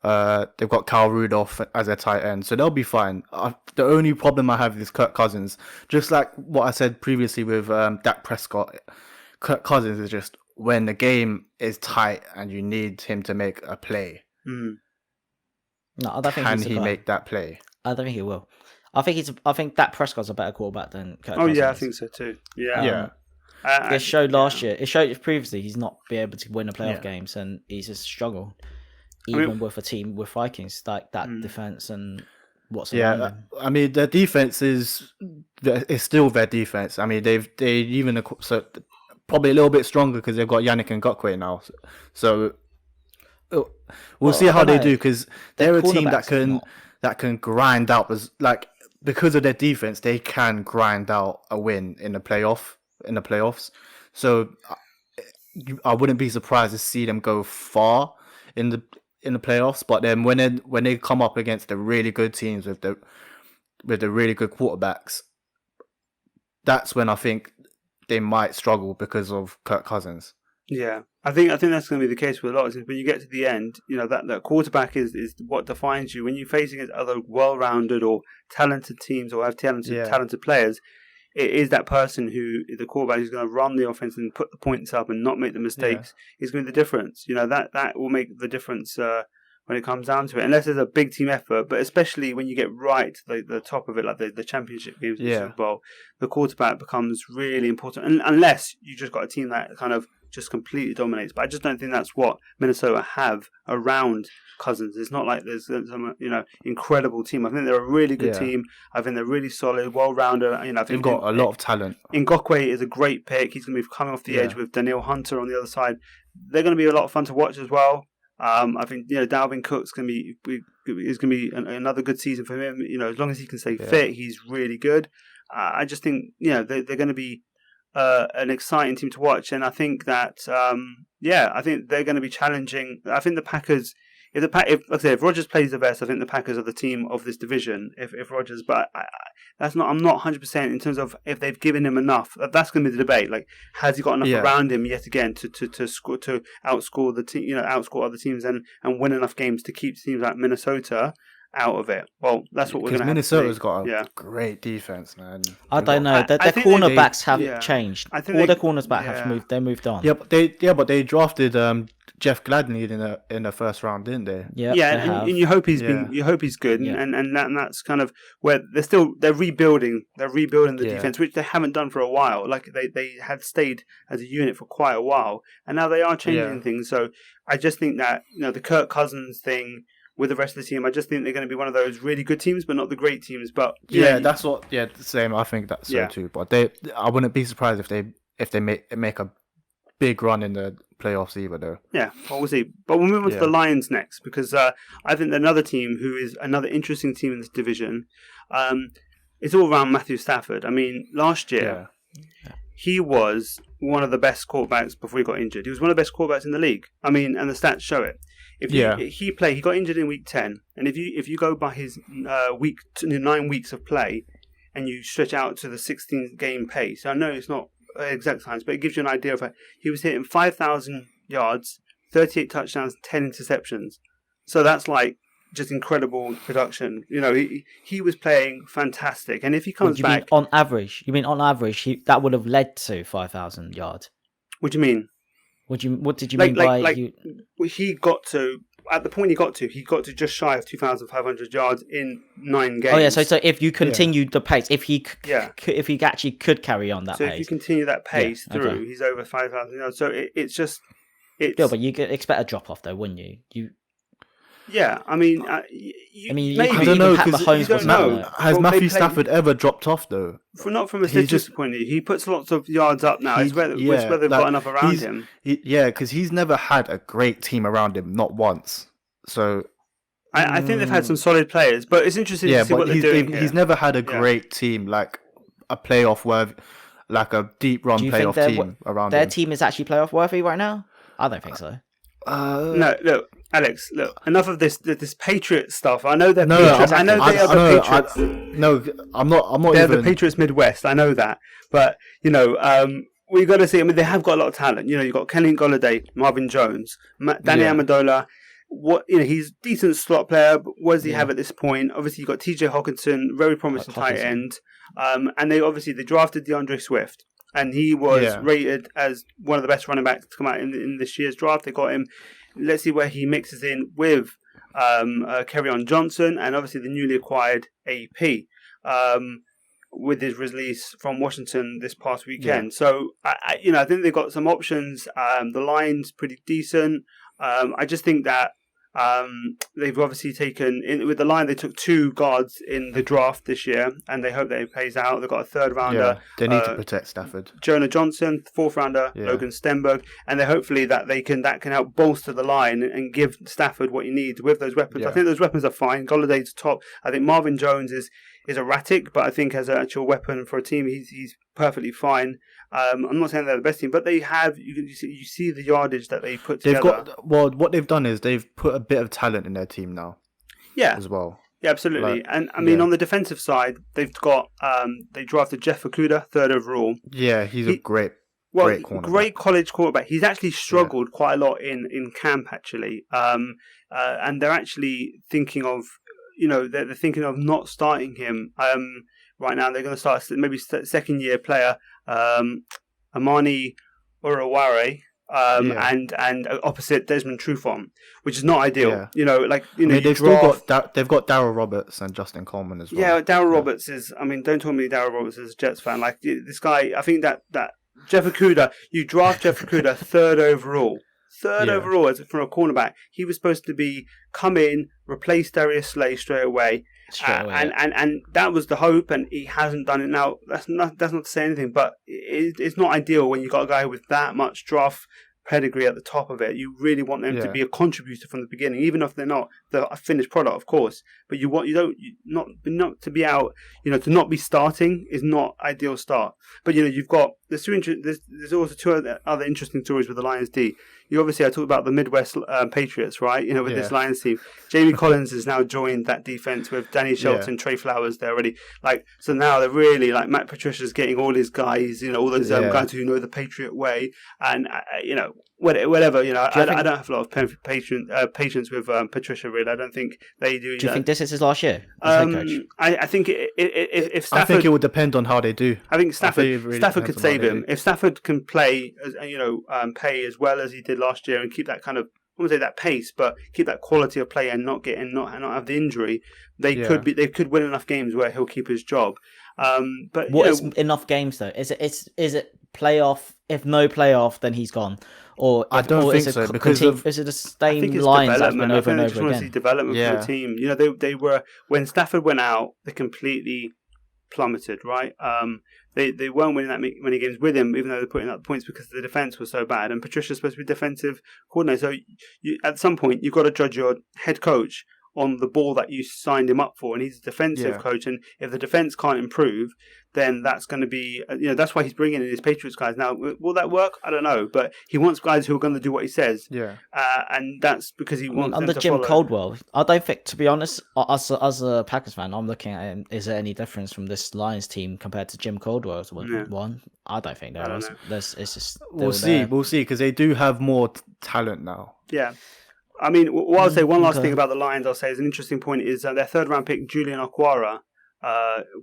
They've got Kyle Rudolph as their tight end, so they'll be fine. The only problem I have is Kirk Cousins. Just like what I said previously with Dak Prescott, Kirk Cousins is just when the game is tight and you need him to make a play. No, I don't think Can he make that play? I don't think he will. I think Dak Prescott's a better quarterback than Kirk Cousins. Yeah, I think so too. Yeah. It showed last year. It showed previously he's not been able to win the playoff games, and he's just struggled. Even with a team with Vikings, like that defense and what's around them. I mean, their defense is still their defense. I mean, they even so probably a little bit stronger because they've got Yannick Ngakoue now. So we'll see how they do, because they're a team that can grind out. Because of their defense, they can grind out a win in the playoffs. So I wouldn't be surprised to see them go far in the playoffs. But then when they come up against the really good teams with the really good quarterbacks, that's when I think they might struggle because of Kirk Cousins. Yeah, I think that's going to be the case with a lot of things. When you get to the end, that quarterback is what defines you. When you're facing against other well-rounded or talented teams or have talented players, it is that person the quarterback who's going to run the offense and put the points up and not make the mistakes is going to be the difference. That will make the difference when it comes down to it. Unless there's a big team effort, but especially when you get right to the top of it, like the championship games in the Super Bowl, the quarterback becomes really important. And unless you just got a team that kind of just completely dominates. But I just don't think that's what Minnesota have around Cousins. It's not like there's some incredible team. I think they're a really good team. I think they're really solid, well-rounded. I think they've got a lot of talent. Ngakoue is a great pick. He's going to be coming off the edge with Danielle Hunter on the other side. They're going to be a lot of fun to watch as well. I think Dalvin Cook's going to be another good season for him. As long as he can stay fit, he's really good. I just think they're going to be an exciting team to watch, and I think that I think they're going to be challenging. I think the Packers, if Rodgers plays the best, I think the Packers are the team of this division. If Rodgers, but I'm not 100% in terms of if they've given him enough. That's going to be the debate. Like, has he got enough around him yet again to outscore the team, outscore other teams and win enough games to keep teams like Minnesota out of it? Well, that's what we're going to have to see. Minnesota's got a great defense, man. I don't know. Their cornerbacks have changed. I think all their cornerbacks have moved. They moved on. But they drafted Jeff Gladney in the first round, didn't they? And you hope he's good, and that's kind of where they're rebuilding. They're rebuilding the defense, which they haven't done for a while. Like they had stayed as a unit for quite a while, and now they are changing things. So I just think that the Kirk Cousins thing with the rest of the team, I just think they're going to be one of those really good teams, but not the great teams. But that's what. Yeah, the same. I think that's so too. But I wouldn't be surprised if they make a big run in the playoffs either, though. Yeah, well, we'll see. But we'll move on to the Lions next, because I think another team who is another interesting team in this division. It's all around Matthew Stafford. I mean, last year he was one of the best quarterbacks before he got injured. He was one of the best quarterbacks in the league. I mean, and the stats show it. He got injured in week 10, and if you go by his 9 weeks of play, and you stretch out to the 16 game pace, I know it's not exact science, but it gives you an idea of it. He was hitting 5,000 yards, 38 touchdowns, 10 interceptions. So that's like just incredible production. He was playing fantastic, and if he comes back, mean on average, that would have led to 5,000 yards. What do you mean? What did you mean by he got to at the point he got to just shy of 2,500 yards in 9 games. Oh yeah, so if you continued the pace, if he actually could carry on that pace. So if you continue that pace through, he's over 5,000 yards. So it's but you could expect a drop off though, wouldn't you? Yeah, I mean, maybe I don't know, because has Matthew Stafford ever dropped off though? Not from a statistical point of view. He puts lots of yards up now. It's whether they've got enough around him. Because he's never had a great team around him, not once. So I think they've had some solid players, but it's interesting to see what they're doing. He's never had a great team, like a playoff worthy, like a deep run playoff team around their him. team is actually playoff worthy right now? I don't think so. No, look, Alex, enough of this Patriot stuff. I know they're Patriots. I know they are the Patriots. No, I'm not. They're the Patriots Midwest. I know that, but we got to see. I mean, they have got a lot of talent. You've got Kenny Golladay, Marvin Jones, Danny Amendola. He's a decent slot player, but what does he have at this point? Obviously, you've got TJ Hawkinson, very promising tight end, and they drafted DeAndre Swift, and he was rated as one of the best running backs to come out in this year's draft. They got him. Let's see where he mixes in with Kerryon Johnson, and obviously the newly acquired AP. With his release from Washington this past weekend. So, I think they've got some options. The line's pretty decent. I just think that they've obviously taken, with the line, they took 2 guards in the draft this year, and they hope that it pays out. They've got a 3rd rounder. Yeah, they need to protect Stafford. Jonah Johnson, 4th rounder, Logan Stenberg, and they hopefully that can help bolster the line and give Stafford what he needs with those weapons. Yeah. I think those weapons are fine. Golladay's top. I think Marvin Jones is erratic, but I think as an actual weapon for a team, he's perfectly fine. I'm not saying they're the best team, but they have. You see the yardage that they put together. What they've done is they've put a bit of talent in their team now. Yeah, as well. Yeah, absolutely. And I mean, on the defensive side, they've got they drafted Jeff Okudah, 3rd overall. Yeah, he's a great college quarterback. He's actually struggled quite a lot in camp actually, and they're actually thinking of. They're thinking of not starting him right now. They're going to start maybe second-year player Amani Oruware and opposite Desmond Trufant, which is not ideal. Yeah. They've got Darryl Roberts and Justin Coleman as well. Yeah, Darryl Roberts is. I mean, don't tell me Darryl Roberts is a Jets fan. Like this guy, I think that Jeff Okudah, you draft Jeff Okudah 3rd overall. Overall as from a cornerback. He was supposed to come in, replace Darius Slay straight away. And that was the hope, and he hasn't done it. Now that's not to say anything, but it's not ideal when you've got a guy with that much draft pedigree at the top of it. You really want them to be a contributor from the beginning, even if they're not the finished product, of course. But not to be out. To not be starting is not ideal start. But you've got there's also 2 other interesting stories with the Lions D. I talked about the Midwest Patriots, right? With this Lions team, Jamie Collins has now joined that defense with Danny Shelton, Trey Flowers. They're already so now they're really Matt Patricia's getting all his guys, all those guys who know the Patriot way, and whatever. I don't have a lot of patience with Patricia. Really, I don't think they do. Do you think this is his last year as head coach? I think if Stafford, I think it would depend on how they do. I think Stafford could save him if Stafford can play, pay as well as he did last year and keep that kind of, I wouldn't say that pace, but keep that quality of play and not have the injury. They could win enough games where he'll keep his job. But what is enough games though? Is it playoff? If no playoff, then he's gone. I don't think so because is it the same lines that's been over and over again? Want to see development for the team. They were, when Stafford went out, they completely plummeted. Right. They weren't winning that many games with him, even though they're putting up points because the defense was so bad. And Patricia's supposed to be defensive coordinator, so at some point you've got to judge your head coach on the ball that you signed him up for, and he's a defensive coach. And if the defense can't improve, then that's going to be, that's why he's bringing in his Patriots guys. Now, will that work? I don't know, but he wants guys who are going to do what he says. Yeah, and that's because he wants. Under Jim Caldwell, I don't think, to be honest, as a Packers fan, I'm looking at him. Is there any difference from this Lions team compared to Jim Caldwell's one? I don't think there is. It's just we'll see because they do have more talent now. Yeah. I mean, what I'll say, one last thing about the Lions, I'll say is an interesting point is their 3rd round pick, Julian Okwara,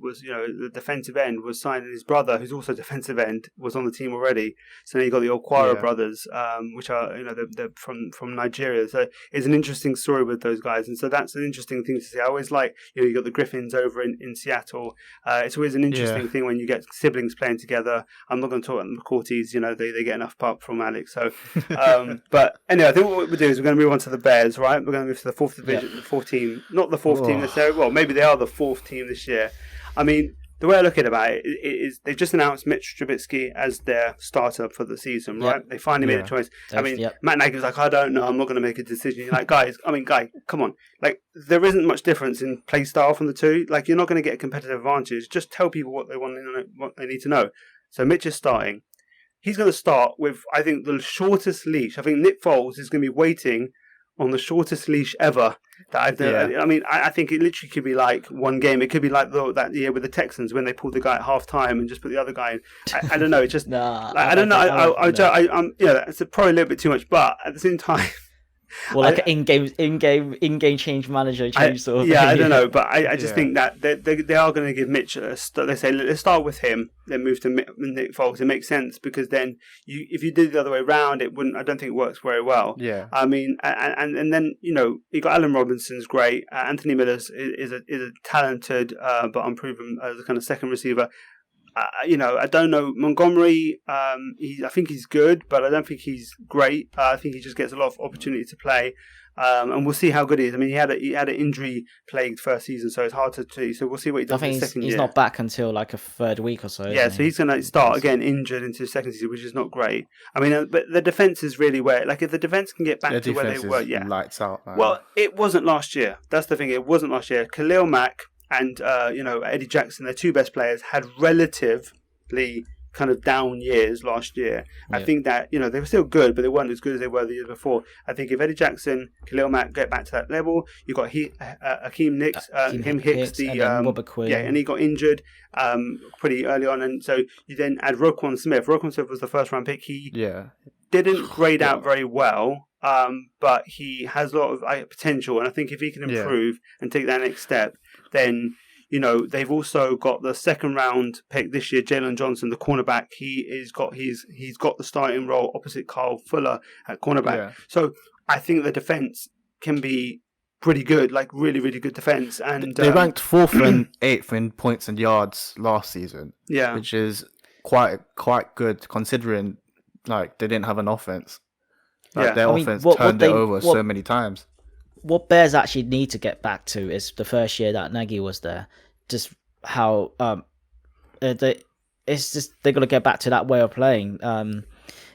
was, the defensive end was signed, and his brother, who's also defensive end, was on the team already. So then you got the Okwara brothers, which are, they're from Nigeria. So it's an interesting story with those guys. And so that's an interesting thing to see. I always like, you got the Griffins over in Seattle. It's always an interesting thing when you get siblings playing together. I'm not going to talk about the McCourties, they get enough pop from Alex. So, but anyway, I think what we'll do is we're going to move on to the Bears, right? We're going to move to the 4th division, the 4th team, not the 4th team necessarily. Well, maybe they are the 4th team this year. I mean, the way I look at it about it is they've just announced Mitch Trubisky as their starter for the season, right? Yep. They finally made a choice. I mean, Yep. Matt Nagy was like, I don't know, I'm not going to make a decision. You're like, guy, come on. Like, there isn't much difference in play style from the two. Like, you're not going to get a competitive advantage. Just tell people what they want to know, what they need to know. So Mitch is starting. He's going to start with, I think, the shortest leash. I think Nick Foles is going to be waiting on the shortest leash ever that I've done. I mean, I think it literally could be like one game. It could be like that year with the Texans when they pulled the guy at half time and just put the other guy in. I don't know. It's just, I don't know. I'm it's probably a little bit too much, but at the same time, well, like an in-game change manager change sort of thing. I don't know, but I just think that they are going to give Mitch a start. They say, let's start with him, then move to Nick Foles. It makes sense because then if you did it the other way around, it wouldn't. I don't think it works very well. Yeah. I mean, and then you got Allen Robinson's great. Anthony Miller's is a talented but unproven as a kind of second receiver. I don't know Montgomery. I think he's good, but I don't think he's great. I think he just gets a lot of opportunity to play, and we'll see how good he is. I mean, he had an injury plagued first season, so it's hard to see. So we'll see what he does in the second year. He's not back until like a third week or so. Yeah, so he's going to start again injured into the second season, which is not great. I mean, but the defense is really where, like, if the defense can get back to where they were, lights out. Man. Well, it wasn't last year. That's the thing. It wasn't last year. Khalil Mack and Eddie Jackson, their two best players, had relatively kind of down years last year. Yeah. I think that they were still good, but they weren't as good as they were the year before. I think if Eddie Jackson, Khalil Mack get back to that level, you got Hakeem Hicks, and Robert Quinn. Yeah, and he got injured pretty early on, and so you then add Roquan Smith. Roquan Smith was the first round pick. He didn't grade out very well. But he has a lot of potential, and I think if he can improve and take that next step, then they've also got the second round pick this year, Jalen Johnson, the cornerback. He's got the starting role opposite Kyle Fuller at cornerback. Yeah. So I think the defense can be pretty good, like really, really good defense. And they ranked 4th and 8th in points and yards last season. Yeah, which is quite good considering like they didn't have an offense. Like their offense turned it over so many times. What Bears actually need to get back to is the first year that Nagy was there. Just how it's just they're gonna get back to that way of playing.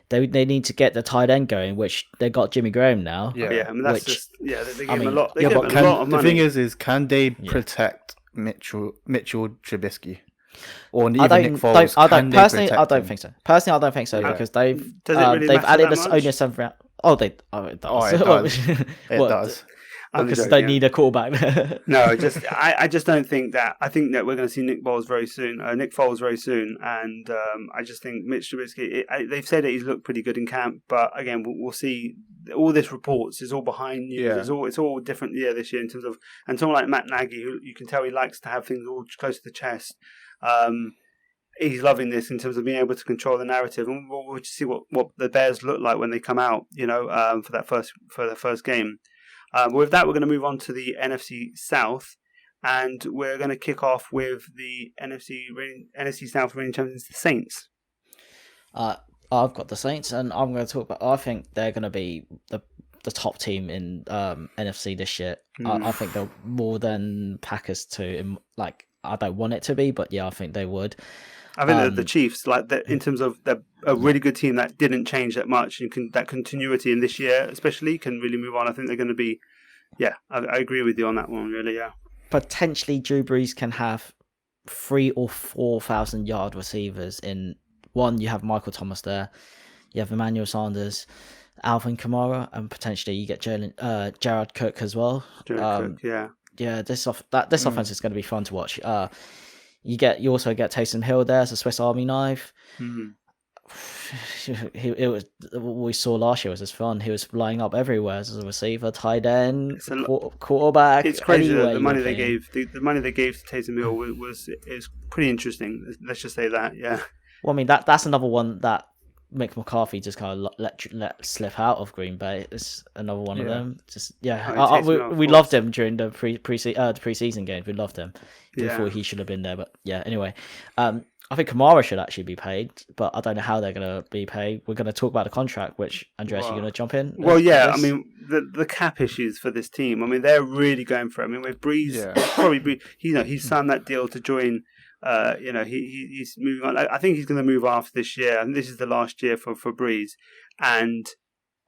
They need to get the tight end going, which they got Jimmy Graham now. Yeah, I mean that's they give him a lot. They give him a lot of money. The thing is can they protect Mitchell Trubisky? Or even Nick Foles? I don't think so. Personally, I don't think so because they've added only a 7th round. It does. It does. Because they need a quarterback. No, I just don't think that. I think that we're going to see Nick Foles very soon, and I just think Mitch Trubisky. They've said that he's looked pretty good in camp, but again, we'll see. All this reports is all behind news. Yeah. It's all different this year in terms of, and someone like Matt Nagy, who you can tell he likes to have things all close to the chest. He's loving this in terms of being able to control the narrative, and we'll just see what the Bears look like when they come out, for the first game. With that, we're going to move on to the NFC South, and we're going to kick off with the NFC South reigning champions, the Saints. I've got the Saints, and I'm going to talk about. I think they're going to be the top team in NFC this year. I think they're more than Packers too. Like, I don't want it to be, but I think they would. I think the Chiefs, in terms of they're a really good team that didn't change that much, and that continuity in this year, especially, can really move on. I think they're going to be, I agree with you on that one, really, Potentially, Drew Brees can have 3,000 or 4,000 yard receivers. In one, you have Michael Thomas there, you have Emmanuel Sanders, Alvin Kamara, and potentially you get Jared Cook as well. Cook, yeah. Yeah, this offense is going to be fun to watch. You also get Taysom Hill there as a Swiss Army knife. Mm-hmm. It was what we saw last year was just fun. He was lining up everywhere as a receiver, tight end, quarterback. It's crazy that the money they gave to Taysom Hill was pretty interesting. Let's just say that, yeah. Well, I mean that's another one that Mick McCarthy just kind of let slip out of Green Bay. It's another one of them. Just we loved him during the preseason games. We loved him. Before he should have been there, but anyway, I think Kamara should actually be paid, but I don't know how they're going to be paid. We're going to talk about the contract, which Andreas, you're going to jump in. Well, I mean the cap issues for this team. I mean they're really going for it. I mean with Breeze, probably he's signed that deal to join He's moving on. I think he's going to move after this year, and this is the last year for Breeze. And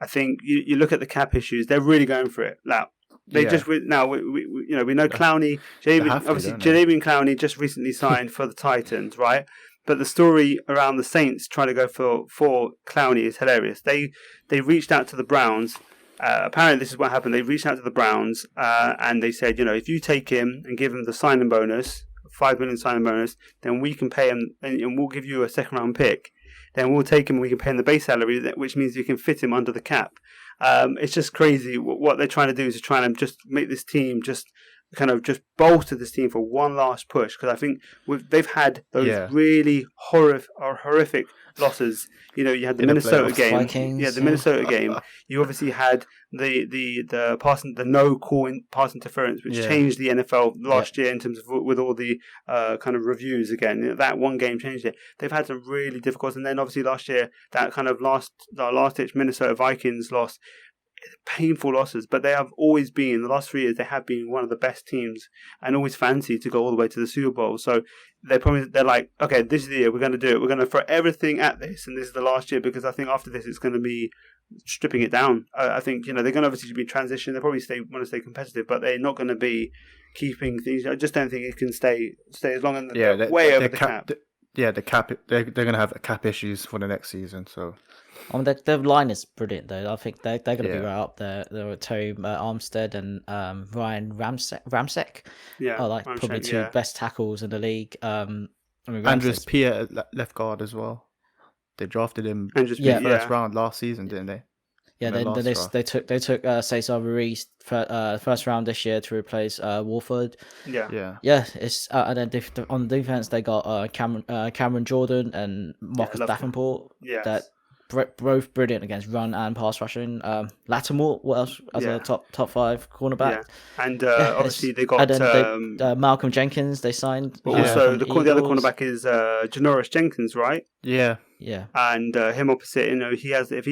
I think you look at the cap issues; they're really going for it. Now we know Clowney, Jadavian Clowney just recently signed for the Titans, right? But the story around the Saints trying to go for Clowney is hilarious. They reached out to the Browns. Apparently, this is what happened. They reached out to the Browns and they said, if you take him and give him the signing bonus, $5 million signing bonus, then we can pay him and we'll give you a second round pick. Then we'll take him and we can pay him the base salary, which means you can fit him under the cap. It's just crazy. What they're trying to do is trying to just make this team just bolster this team for one last push, because I think they've had those really horrific losses. You had the Minnesota game. Vikings, the Minnesota game. You obviously had the no call in pass interference, which changed the NFL last year in terms of with all the kind of reviews again. That one game changed it. They've had some really difficult, and then obviously last year that kind of last ditch Minnesota Vikings loss. Painful losses, but they have always been, the last 3 years, they have been one of the best teams and always fancied to go all the way to the Super Bowl. So they're like, okay, this is the year, we're going to do it. We're going to throw everything at this, and this is the last year, because I think after this, it's going to be stripping it down. I think, they're going to obviously be transition. They probably want to stay competitive, but they're not going to be keeping things. I just don't think it can stay as long as they're way over the cap. The cap. They're going to have cap issues for the next season, so. Their line is brilliant, though. I think they're going to be right up there. There were Terry Armstead and Ryan Ramsek. Probably two best tackles in the league. Andres Pierre at left guard as well. They drafted him first round last season, didn't they? Yeah, they took Cesar Ruiz first round this year to replace Wolford. Yeah. It's and then on defense they got Cameron Jordan and Marcus Davenport. Yes. That both brilliant against run and pass rushing. Lattimore, what else as a top 5 cornerback? Yeah. And obviously they got Malcolm Jenkins. They signed. But also the other cornerback is Janoris Jenkins, right? Yeah. And him opposite, if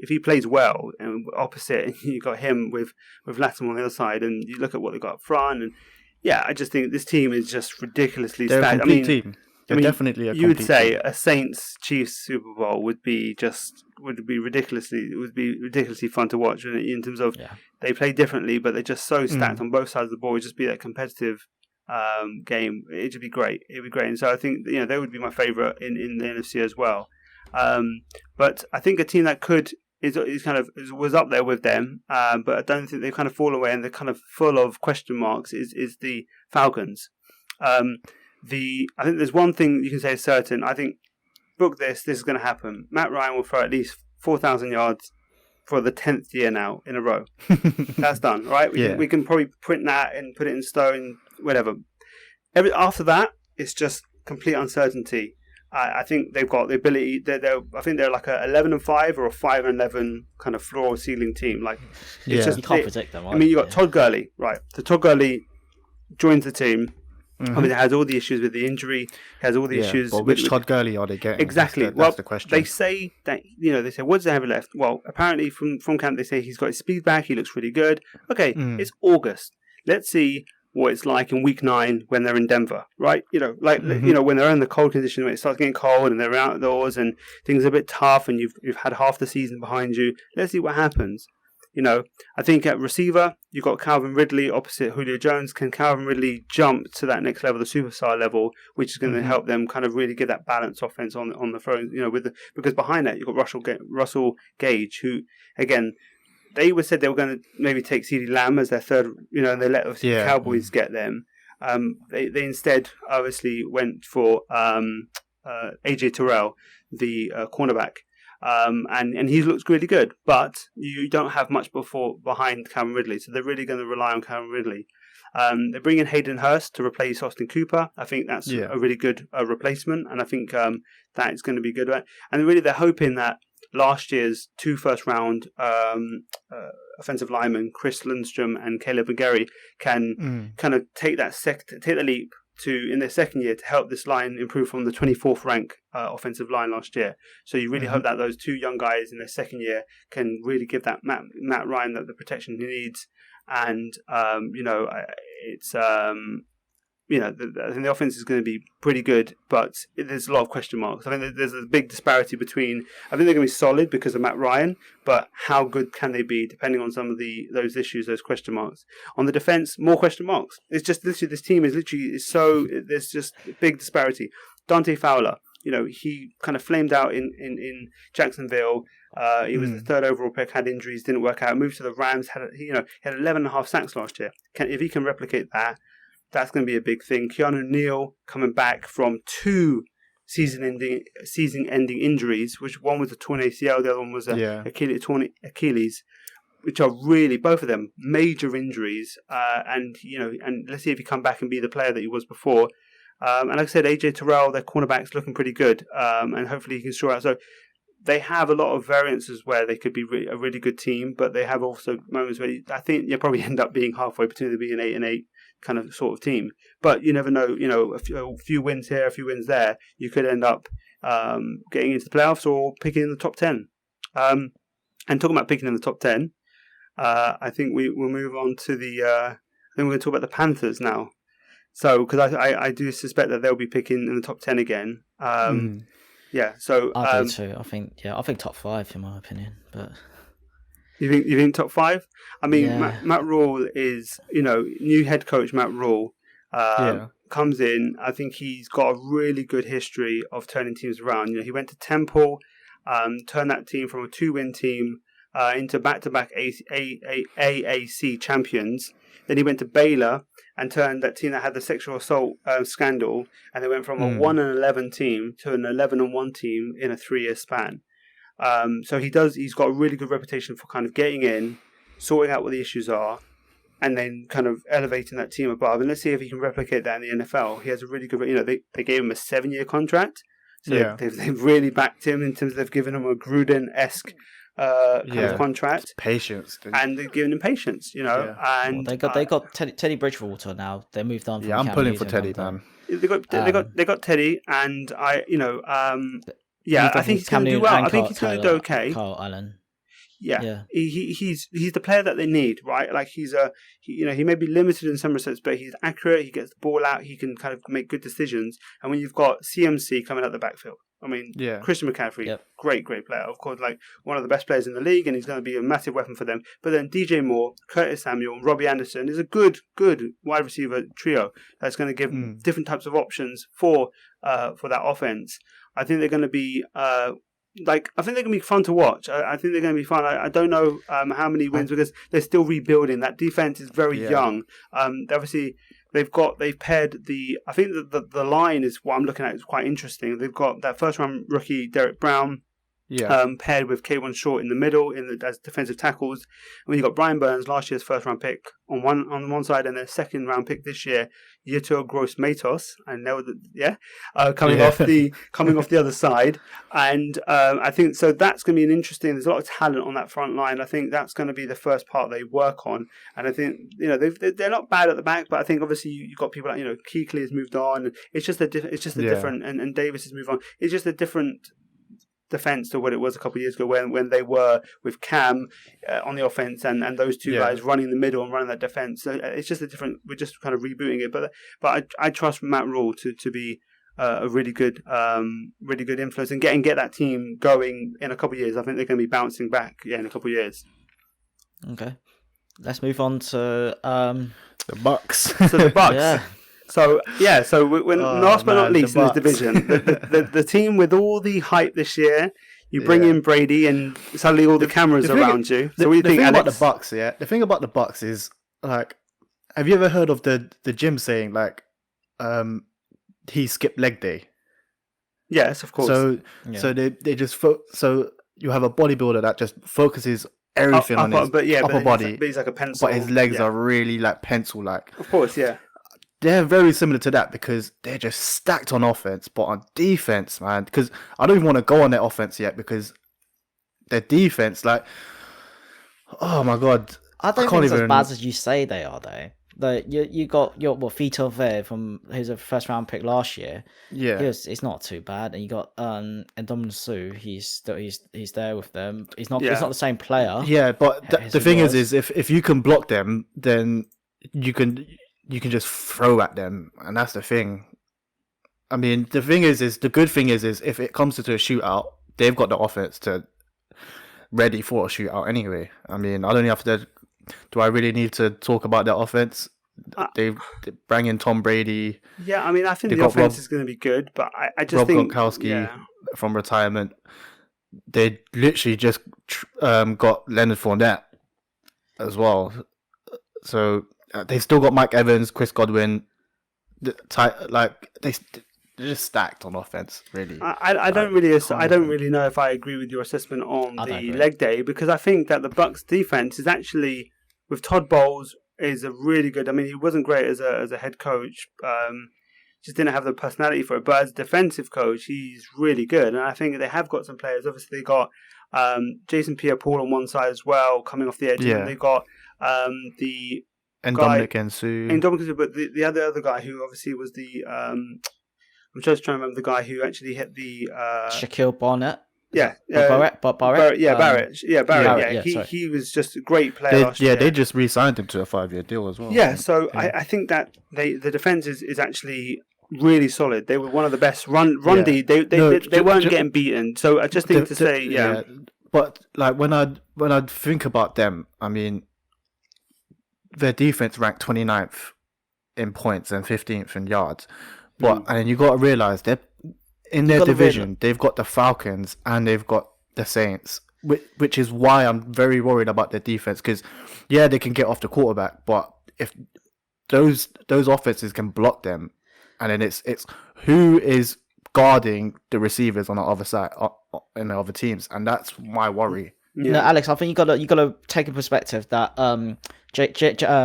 he plays well and opposite, you got him with Lattimore on the other side, and you look at what they got up front, and I just think this team is just ridiculously stacked. They're a complete team. Definitely a you would say team. A Saints Chiefs Super Bowl would be ridiculously fun to watch in terms of they play differently, but they're just so stacked on both sides of the ball. It would just be that competitive game. It would be great. And so I think they would be my favourite in the NFC as well. But I think a team that was up there with them, but I don't think they've kind of fallen away and they're kind of full of question marks. Is the Falcons. I think there's one thing you can say is certain. I think, book this is going to happen. Matt Ryan will throw at least 4,000 yards for the 10th year now in a row. That's done, right? We can probably print that and put it in stone, whatever. After that, it's just complete uncertainty. I think they've got the ability. I think they're like a 11-5 or a 5-11 kind of floor ceiling team. Like, it's just, you can't predict them. Right? I mean, you got Todd Gurley, right? So Todd Gurley joins the team. Mm-hmm. I mean, it has all the issues with the injury. Has all the issues. But which Todd Gurley are they getting? Exactly. That's the question. They say that they say, what does they have left? Well, apparently from camp they say he's got his speed back. He looks really good. Okay, It's August. Let's see what it's like in week 9 when they're in Denver, right? When they're in the cold condition, when it starts getting cold and they're outdoors and things are a bit tough, and you've had half the season behind you. Let's see what happens. I think at receiver, you've got Calvin Ridley opposite Julio Jones. Can Calvin Ridley jump to that next level, the superstar level, which is going to help them kind of really get that balanced offense on the throne? Because behind that, you've got Russell Gage, who, again, they said they were going to maybe take CeeDee Lamb as their third, and they let the Cowboys get them. They instead obviously went for AJ Terrell, the cornerback. And he looks really good, but you don't have much behind Calvin Ridley, so they're really going to rely on Calvin Ridley. They bring in Hayden Hurst to replace Austin Cooper. I think that's a really good replacement, and I think that is going to be good. And really, they're hoping that last year's 2 first-round offensive linemen, Chris Lundstrom and Caleb McGarry, can kind of take the leap in their second year to help this line improve from the 24th rank offensive line last year. So you really hope that those 2 young guys in their second year can really give that Matt Ryan the protection he needs. And it's I think the offense is going to be pretty good, but there's a lot of question marks. I think there's a big disparity between. I think they're going to be solid because of Matt Ryan, but how good can they be depending on some of those issues, those question marks. On the defense, more question marks. It's just literally this team is so there's just a big disparity. Dante Fowler, he kind of flamed out in Jacksonville. He was the third overall pick, had injuries, didn't work out. Moved to the Rams, had 11.5 sacks last year. If he can replicate that, that's going to be a big thing. Keanu Neal coming back from 2 season-ending injuries, which one was a torn ACL, the other one was torn Achilles, which are really both of them major injuries. And let's see if he come back and be the player that he was before. And like I said, AJ Terrell, their cornerback's looking pretty good, and hopefully he can sort out. So they have a lot of variances where they could be a really good team, but they have also moments where I think you'll probably end up being halfway between being 8-8 kind of sort of team. But you never know. A few wins here, a few wins there, you could end up getting into the playoffs or picking in the top 10. And talking about picking in the top 10, I think we'll move on to the. I think we're going to talk about the Panthers now. So, because I do suspect that they'll be picking in the top 10 again. Yeah. So I do too. I think top 5 in my opinion. But you think top 5? I mean, yeah. Matt Rule is new head coach Matt Rule comes in. I think he's got a really good history of turning teams around. He went to Temple, turned that team from a 2-win team into back-to-back AAC champions. Then he went to Baylor and turned that team that had the sexual assault scandal, and they went from a 1-11 team to an 11-1 team in a 3-year span. So he's got a really good reputation for kind of getting in, sorting out what the issues are, and then kind of elevating that team above. And let's see if he can replicate that in the NFL. He has a really good, they gave him a 7-year contract, so they've really backed him in terms of they've given him a Gruden-esque kind of contract, patience, and they're giving him patience, And they got Teddy Bridgewater now. They moved on. From I'm Cam pulling Newton for Teddy, man. They got Teddy, and I think he's going to do well. I think he's going to do okay. Kyle Allen. Yeah. He's the player that they need, right? Like he may be limited in some respects, but he's accurate. He gets the ball out. He can kind of make good decisions. And when you've got CMC coming out the backfield, I mean, Christian McCaffrey, great player, of course, like one of the best players in the league, and he's going to be a massive weapon for them. But then DJ Moore, Curtis Samuel, Robbie Anderson is a good wide receiver trio that's going to give different types of options for that offense. I think they're going to be I think they're going to be fun to watch. I think they're going to be fun. I don't know how many wins because they're still rebuilding. That defense is very young. Obviously, they've paired I think the line is what I'm looking at is quite interesting. They've got that first round rookie Derek Brown. Paired with K'Wan Short in the middle as defensive tackles. And when you got Brian Burns, last year's first round pick on one side, and their second round pick this year, Yetur Gross Matos, coming off the other side. And I think so that's going to be an interesting. There's a lot of talent on that front line. I think that's going to be the first part they work on. And I think they're not bad at the back, but I think obviously you've got people like Kuechly has moved on. It's just a different, and Davis has moved on. It's just a different defense to what it was a couple of years ago when they were with Cam on the offense and those two guys running the middle and running that defense. So it's just we're just kind of rebooting it. But I trust Matt Rule to be a really good influence and get that team going in a couple of years. I think they're going to be bouncing back in a couple of years. Okay, let's move on to the Bucks. So the Bucks. So when last but not least in this division, the team with all the hype this year, you bring in Brady and suddenly all the cameras around you. So what do you think, Alex? About the Bucks, the thing about the Bucks is like, have you ever heard of the gym saying like, he skipped leg day? Yes, of course. So they just so you have a bodybuilder that just focuses everything on his upper body, but he's like a pencil. But his legs are really like pencil like. Of course, yeah. They're very similar to that because they're just stacked on offense, but on defense, man. Because I don't even want to go on their offense yet because their defense, like, oh my god, I don't think it's as bad as you say they are, though. You got your Vito Vea from who's a first round pick last year. Yeah, it's not too bad, and you got Ndamukong Suh. He's there with them. He's not the same player. Yeah, but the thing is if you can block them, then you can. you can just throw at them, and that's the thing. I mean, the good thing is if it comes to a shootout, they've got the offense to ready for a shootout anyway. I mean, I don't have to. Do I really need to talk about their offense? They bring in Tom Brady. Yeah, I mean, I think the offense is going to be good, but I just think Gronkowski from retirement. They literally just got Leonard Fournette as well. So they still got Mike Evans, Chris Godwin. They're just stacked on offense, really. I don't really know if I agree with your assessment on the leg day, because I think that the Bucks defense is actually, with Todd Bowles, is a really good. I mean, he wasn't great as a head coach. Just didn't have the personality for it. But as a defensive coach, he's really good. And I think they have got some players. Obviously, they got Jason Pierre-Paul on one side as well, coming off the edge. Yeah. And they got the Ndamukong Suh. But the other guy who obviously was the... I'm just trying to remember the guy who actually hit the... Shaquille Barnett. Yeah, Barrett. Barrett. He was just a great player last year. Yeah, they just re-signed him to a 5-year deal as well. Yeah, so yeah. I think that the defense is actually really solid. They were one of the best run D. They weren't getting beaten. So I just think yeah. But like when I think about them, I mean, their defense ranked 29th in points and 15th in yards. But and you got to realize they're in their division. They've got the Falcons and they've got the Saints, which is why I'm very worried about their defense. Because they can get off the quarterback, but if those offenses can block them, and then it's who is guarding the receivers on the other side in the other teams, and that's my worry. Yeah. No, Alex, I think you got to take a perspective that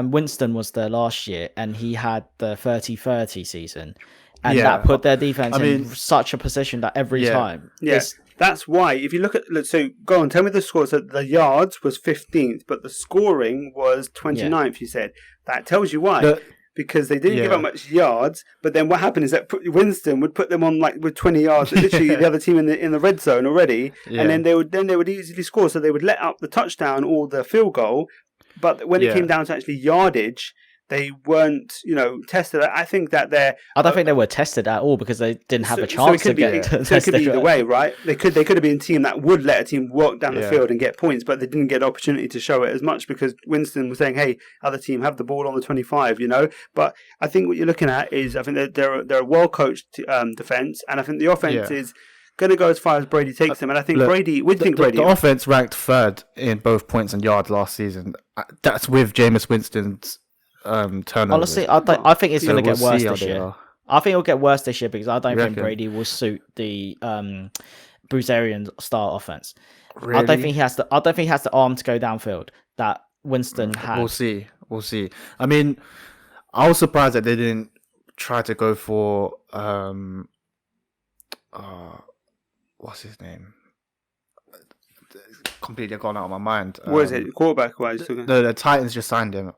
Winston was there last year, and he had the 30-30 season. And that put their defense in such a position that every time. Yes, that's why. If you look at... So, go on, tell me the score. So, the yards was 15th, but the scoring was 29th, you said. That tells you why. Because they didn't give up much yards, but then what happened is that Winston would put them on with 20 yards, literally the other team in the red zone already, and then they would easily score. So, they would let up the touchdown or the field goal, but when it came down to actually yardage... They weren't, tested. I think that I don't think they were tested at all because they didn't have a chance to get tested. So it could be either way, right? They could have been a team that would let a team walk down the field and get points, but they didn't get the opportunity to show it as much because Winston was saying, "Hey, other team, have the ball on the 25," But I think what you're looking at is, I think that they're a well coached defense, and I think the offense is going to go as far as Brady takes them. And I think Brady. What do you think, Brady? The offense ranked third in both points and yards last season. That's with Jameis Winston's. Turnovers. Honestly, I think it's going to get worse this year. I think it'll get worse this year because I don't think Brady will suit the Bruce Arians style offense. Really? I don't think he has the arm to go downfield that Winston had. We'll see. I mean, I was surprised that they didn't try to go for what's his name? Completely gone out of my mind. What is it? Quarterback wise? No, the Titans just signed him.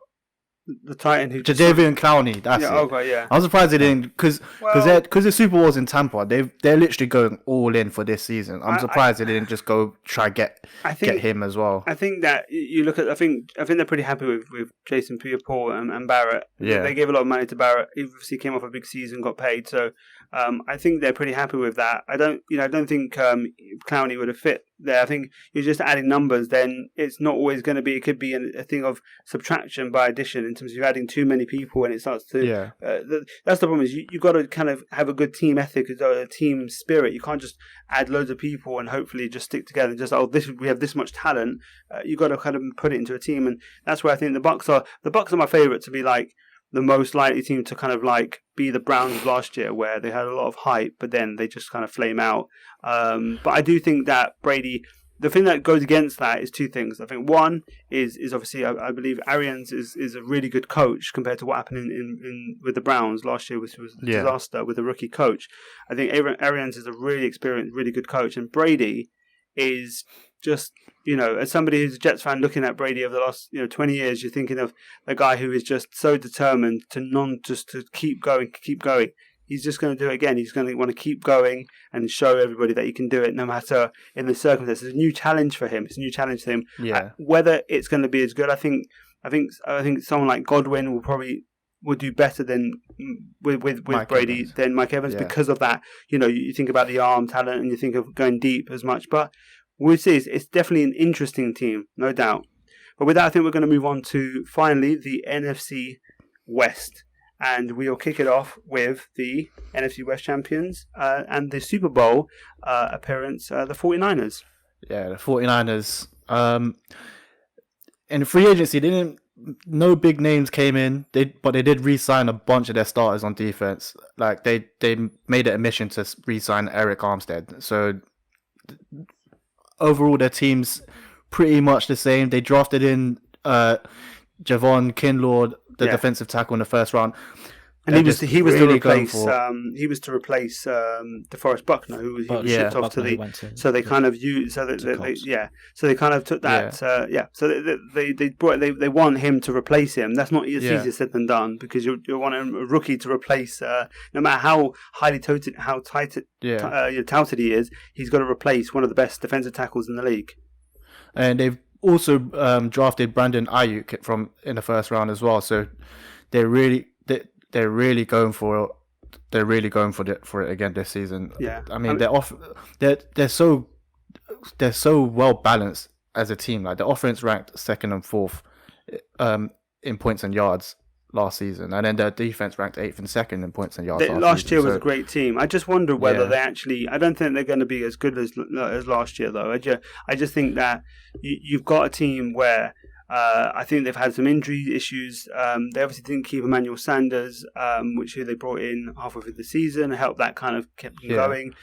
The Titan who Jadeveon Clowney, that's it. Okay, yeah. I was surprised they didn't because the Super Bowl's in Tampa. They're literally going all in for this season. I'm surprised they didn't just go try get him as well. I think that you look at. I think they're pretty happy with Jason Pierre-Paul and Barrett. Yeah, they gave a lot of money to Barrett. He obviously came off a big season, got paid. So I think they're pretty happy with that. I don't think Clowney would have fit there. I think you're just adding numbers. Then it's not always going to be. It could be a thing of subtraction by addition in terms of you adding too many people, and it starts to. Yeah. That's the problem. Is you got to kind of have a good team ethic, a team spirit. You can't just add loads of people and hopefully just stick together and just we have this much talent. You got to kind of put it into a team, and that's where I think the Bucks are my favorite to be like the most likely team to kind of like be the Browns of last year, where they had a lot of hype, but then they just kind of flame out. But I do think that Brady, the thing that goes against that is two things. I think one is obviously I believe Arians is a really good coach compared to what happened in with the Browns last year, which was a disaster with a rookie coach. I think Arians is a really experienced, really good coach, and Brady is just, as somebody who's a Jets fan looking at Brady over the last 20 years, you're thinking of a guy who is just so determined to keep going. He's just going to do it again. He's going to want to keep going and show everybody that he can do it no matter in the circumstances. It's a new challenge for him. Whether it's going to be as good, I think someone like Godwin will probably will do better than with Brady Evans. than Mike Evans because of that. You think about the arm talent and you think of going deep as much, but we'll see. It's definitely an interesting team, no doubt. But with that, I think we're going to move on to finally the NFC West. And we'll kick it off with the NFC West champions and the Super Bowl appearance, the 49ers. Yeah, the 49ers. In free agency, no big names came in, but they did re-sign a bunch of their starters on defense. Like they made it a mission to re-sign Eric Armstead. So overall, their team's pretty much the same. They drafted in Javon Kinlaw, the defensive tackle, in the first round, and he was really to replace DeForest Buckner, who was shipped off to the. So they kind of used so they kind of took that So they want him to replace him. That's not easier said than done, because you want a rookie to replace no matter how highly touted he is, he's got to replace one of the best defensive tackles in the league. And they've also drafted Brandon Ayuk in the first round as well. So they're really going for it again this season. Yeah, I mean they're so well balanced as a team. Like the offense ranked second and fourth in points and yards last season, and then their defense ranked 8th and 2nd in points and yards. Last year was a great team. I just wonder whether they actually. I don't think they're going to be as good as last year, though. I just think that you've got a team where I think they've had some injury issues. They obviously didn't keep Emmanuel Sanders, who they brought in halfway through the season, and helped that kind of kept them going.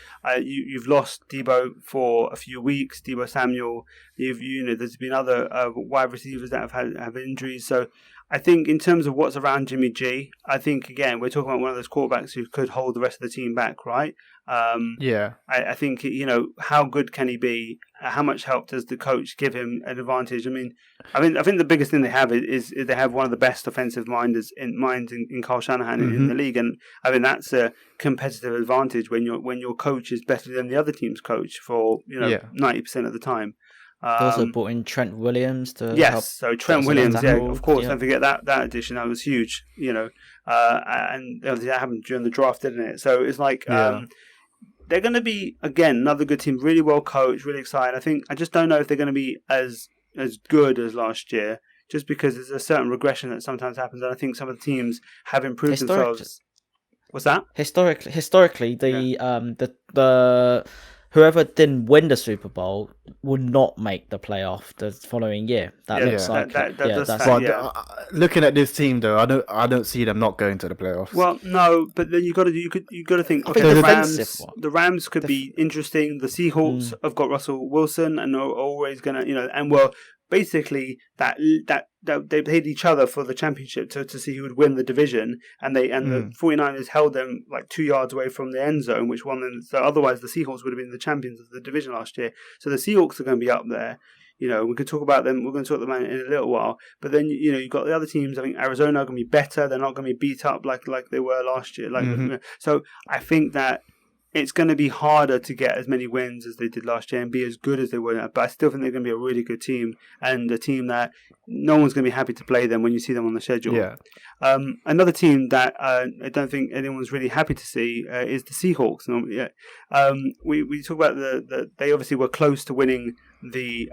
You've lost Debo for a few weeks. Debo Samuel. There's been other wide receivers that have injuries. So I think in terms of what's around Jimmy G, I think, again, we're talking about one of those quarterbacks who could hold the rest of the team back, right? I think, how good can he be? How much help does the coach give him an advantage? I think the biggest thing they have is they have one of the best offensive minds in Kyle Shanahan in the league, and I mean that's a competitive advantage when your coach is better than the other team's coach for 90% of the time. They also brought in Trent Williams to help. So Trent Williams, of course, don't forget that addition. That was huge, and that happened during the draft, didn't it? So it's like they're going to be, again, another good team, really well coached, really exciting. I just don't know if they're going to be as good as last year, just because there's a certain regression that sometimes happens, and I think some of the teams have improved themselves. What's that? Historically, the whoever didn't win the Super Bowl would not make the playoff the following year. Looking at this team, though, I don't see them not going to the playoffs. Well, no, but then you got to think. Okay, the Rams could be interesting. The Seahawks have got Russell Wilson and are always gonna, basically that they played each other for the championship to see who would win the division, and the 49ers held them like 2 yards away from the end zone, which won them. So otherwise the Seahawks would have been the champions of the division last year. So the Seahawks are going to be up there. We could talk about them. We're going to talk about them in a little while. But then, you've got the other teams. I think Arizona are going to be better. They're not going to be beat up like they were last year. So I think that it's going to be harder to get as many wins as they did last year and be as good as they were. But I still think they're going to be a really good team, and a team that no one's going to be happy to play them when you see them on the schedule. Yeah. Another team that I don't think anyone's really happy to see is the Seahawks. We talk about they obviously were close to winning the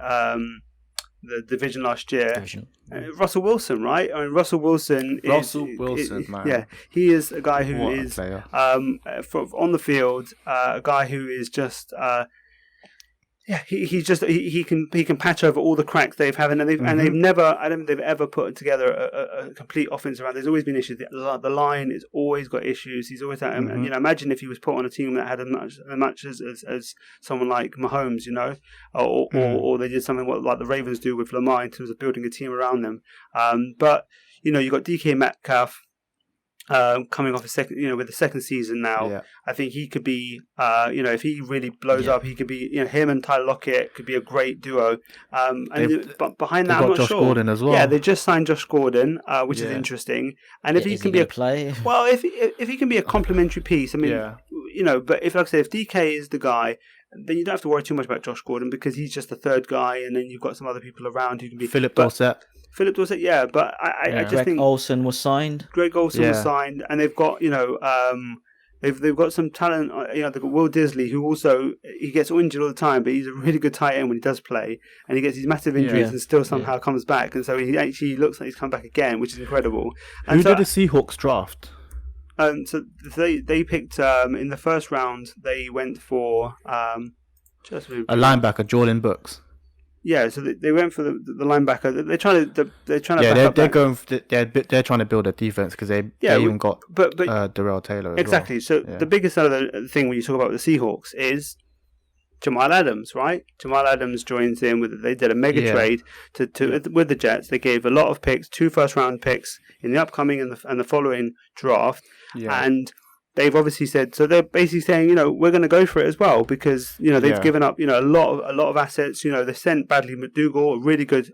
division last year. Russell Wilson, right? I mean, Russell Wilson, man. Yeah, he is a guy who is on the field, a guy who is just. He can patch over all the cracks they've had, and they've never. I don't think they've ever put together a complete offense around. There's always been issues. The line has always got issues. He's always had. Imagine if he was put on a team that had as much as someone like Mahomes, or they did something like the Ravens do with Lamar in terms of building a team around them. But you've got DK Metcalf. Coming off with the second season now, I think he could be, if he really blows up, he could be, him and Tyler Lockett could be a great duo. But behind that, I'm not Josh sure. Gordon as well. Yeah, they just signed Josh Gordon, which is interesting. And if he can be if he can be a complementary piece, but if, like I say, if DK is the guy, then you don't have to worry too much about Josh Gordon because he's just the third guy, and then you've got some other people around who can be Philip Dorsett. Philip Dorsett, yeah, but I just Greg think Olsen was signed. Greg Olsen was Yeah. signed, and they've got they've got some talent. They've got Will Disley, who also he gets injured all the time, but he's a really good tight end when he does play, and he gets these massive injuries Yeah. and still somehow comes back, and so he actually looks like he's come back again, which is incredible. And Who so, did the Seahawks draft? so they picked in the first round. They went for just A linebacker, Jordan Brooks. yeah. So they went for the linebacker. They're trying to Yeah, back up they're that. going. They're trying to build a defense because they even got but Darrell Taylor. As exactly. Well. So Yeah. the biggest other thing when you talk about the Seahawks is Jamal Adams, right? Jamal Adams joins in with. They did a mega trade with the Jets. They gave a lot of picks, 2 first-round picks in the upcoming and the following draft, and they've obviously said, so they're basically saying, we're going to go for it as well because they've given up a lot of assets. They sent Bradley McDougall, a really good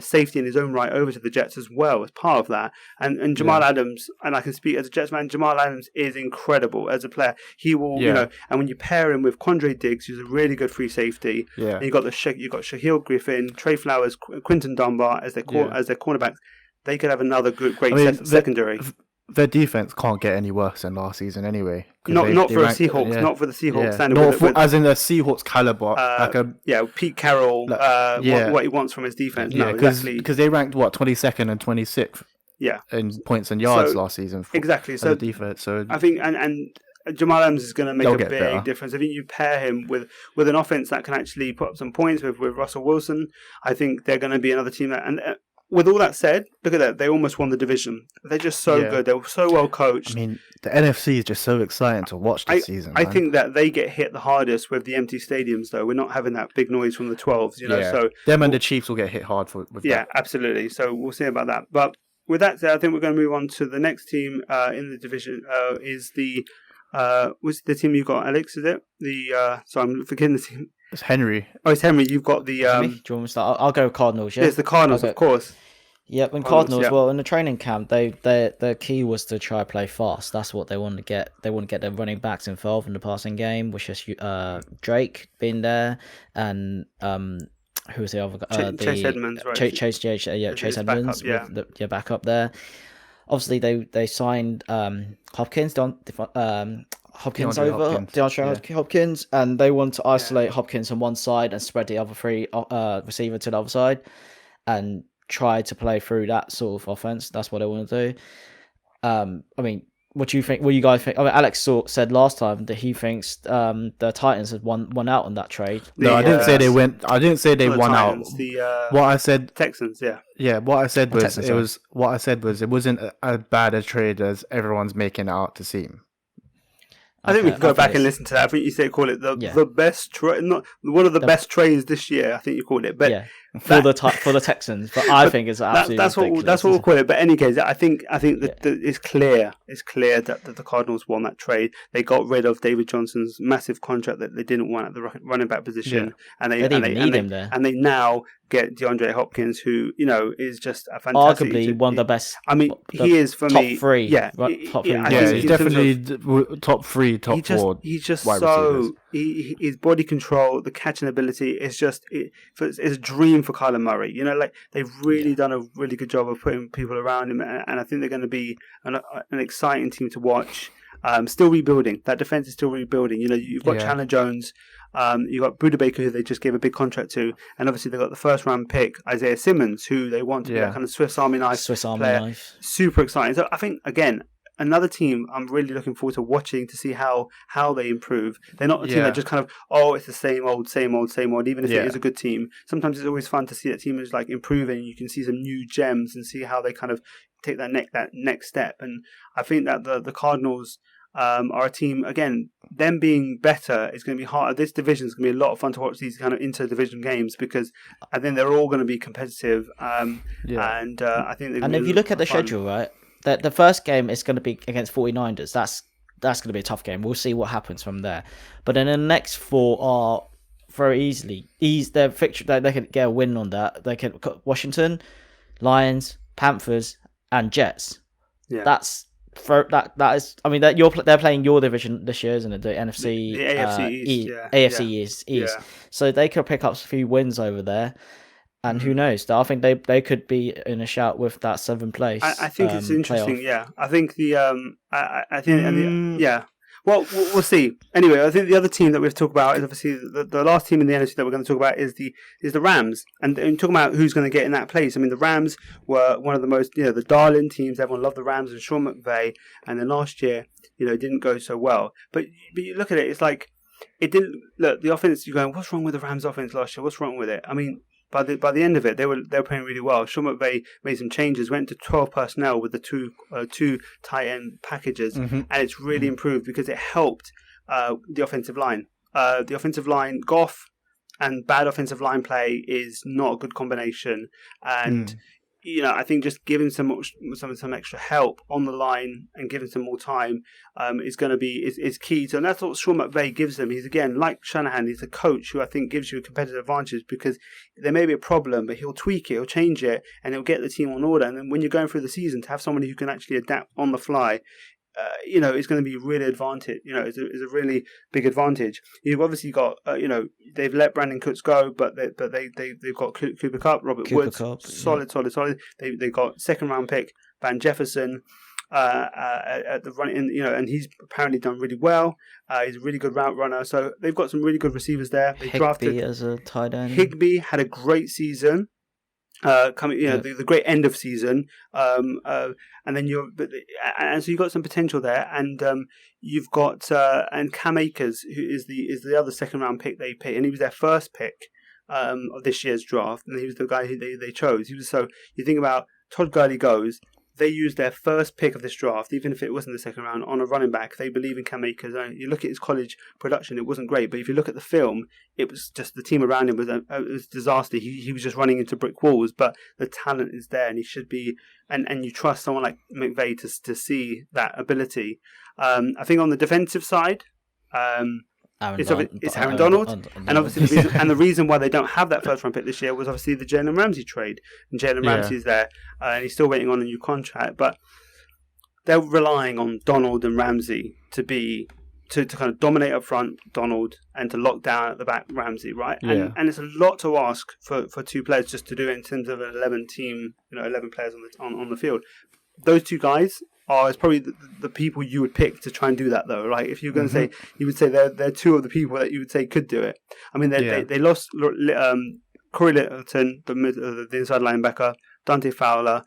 safety in his own right, over to the Jets as well as part of that. And Jamal Adams, and I can speak as a Jets man, Jamal Adams is incredible as a player. He will, and when you pair him with Quandre Diggs, who's a really good free safety, and you've got Shaquille Griffin, Trey Flowers, Quinton Dunbar as their cornerbacks. They could have another great secondary. Their defense can't get any worse than last season anyway. Not for the Seahawks standard. As in the Seahawks caliber, Pete Carroll, what he wants from his defense. Yeah, exactly. Because they ranked 22nd and 26th. Yeah, in points and yards last season. Exactly. So the defense. So I think and Jamal Adams is going to make a big better. difference. I think you pair him with an offense that can actually put up some points with Russell Wilson. I think they're going to be another team that and. With all that said, look at that. They almost won the division. They're just so good. They're so well coached. I mean, the NFC is just so exciting to watch this season. I think that they get hit the hardest with the empty stadiums, though. We're not having that big noise from the 12s, So them and the Chiefs will get hit hard with that. Absolutely. So we'll see about that. But with that said, I think we're going to move on to the next team in the division. Is the what's the team you got, Alex? Is it so I'm forgetting the team. It's Henry. Oh, it's Henry. You've got the. Do you want me to start? I'll go Cardinals. Yeah, it's the Cardinals, of course. Yep, and Cardinals. Well, in the training camp, their key was to try play fast. That's what they want to get. They want to get their running backs involved in the passing game, which is Drake being there, and who was the other guy? Chase Edmonds, right? Chase Edmonds, backup, with back up there. Obviously, they signed Hopkins, Hopkins, and they want to isolate Hopkins on one side and spread the other 3 receiver to the other side, and try to play through that sort of offense. That's what they want to do. I mean, what do you think? What do you guys think? I mean, Alex said last time that he thinks the Titans had won out on that trade. No, I didn't say they went. I didn't say they won Titans, out. What I said, Texans, yeah. What I said was Texans, it wasn't as bad a trade as everyone's making it out to seem. I think we can go back and listen to that. I think you call it the best trade, not one of the best trades this year. I think you called it, but for the Texans. But I think it's absolutely that's what we'll call it. But in any case, I think that it's clear. It's clear that the Cardinals won that trade. They got rid of David Johnson's massive contract that they didn't want at the running back position, and they need him there. And they now get DeAndre Hopkins, who is just a fantastic. Arguably one of the best. I mean, he is for top me 3. Yeah, top 3. Yeah, he's definitely top 3, top 4. He's just wide so his body control, the catching ability is just it's a dream for Kyler Murray. They've really done a really good job of putting people around him, and I think they're going to be an exciting team to watch. Still rebuilding. That defense is still rebuilding. You've got Chandler Jones. You've got Buda Baker, who they just gave a big contract to, and obviously they've got the first round pick, Isaiah Simmons, who they want to be that kind of Swiss Army knife player. Super exciting. So I think, again, another team I'm really looking forward to watching to see how they improve. They're not a team that just kind of, it's the same old, even if it is a good team. Sometimes it's always fun to see that team is improving. You can see some new gems and see how they kind of take that next step. And I think that the Cardinals are a team, again, them being better is going to be hard. This division is going to be a lot of fun to watch, these kind of inter-division games, because I think they're all going to be competitive. And I think and if you look at the schedule, right, the first game is going to be against 49ers. That's going to be a tough game. We'll see what happens from there. But then the next 4 are very easily their fixture. They could get a win on that. They can Washington, Lions, Panthers, and Jets. Yeah. That is. I mean, they're playing your division this year, isn't it? The NFC, the AFC East. AFC East. So they could pick up a few wins over there, And who knows? I think they could be in a shout with that 7th place. I think it's interesting. Playoff. Yeah, I think I think yeah. Well, we'll see. Anyway, I think the other team that we've talked about is obviously the last team in the NFC that we're going to talk about is the Rams. And talking about who's going to get in that place, I mean, the Rams were one of the most, the darling teams. Everyone loved the Rams and Sean McVay. And then last year, it didn't go so well. But you look at it, it's like it didn't look. The offense, you're going, what's wrong with the Rams' offense last year? What's wrong with it? I mean, by the end of it, they were playing really well. Sean McVay made some changes, went to 12 personnel with the two tight end packages, and it's really improved because it helped the offensive line. The offensive line, Goff, and bad offensive line play is not a good combination. And I think just giving some extra help on the line and giving some more time is going to be is key. So that's what Sean McVay gives them. He's, again, like Shanahan, he's a coach who I think gives you a competitive advantage because there may be a problem, but he'll tweak it, he'll change it, and he'll get the team on order. And then when you're going through the season, to have somebody who can actually adapt on the fly, it's going to be really advantage. It's a really big advantage. You've obviously got, they've let Brandon Cooks go, but they've got Cooper Kupp, Robert Woods, solid. They got 2nd round pick Van Jefferson at the run in, and he's apparently done really well. He's a really good route runner, so they've got some really good receivers there. They drafted as a tight end. Higbee had a great season. The great end of season, and then so you've got some potential there, and you've got and Cam Akers, who is the other 2nd round pick they picked, and he was their first pick of this year's draft, and he was the guy who they chose. So you think about Todd Gurley goes. They used their first pick of this draft, even if it wasn't the 2nd round, on a running back. They believe in Cam Akers. You look at his college production, it wasn't great. But if you look at the film, it was just the team around him was a disaster. He was just running into brick walls. But the talent is there, and he should be. And you trust someone like McVay to see that ability. I think on the defensive side, it's Aaron Donald. And obviously the reason why they don't have that 1st round pick this year was obviously the Jalen Ramsey trade. And Jalen Ramsey's there, and he's still waiting on a new contract. But they're relying on Donald and Ramsey to kind of dominate up front, Donald, and to lock down at the back, Ramsey, right? Yeah. And it's a lot to ask for 2 players just to do it in terms of an 11 team, 11 players on the field. Those 2 guys is probably the people you would pick to try and do that, though, right? If you're going to say, you would say they're 2 of the people that you would say could do it. I mean, they lost Corey Littleton, the inside linebacker, Dante Fowler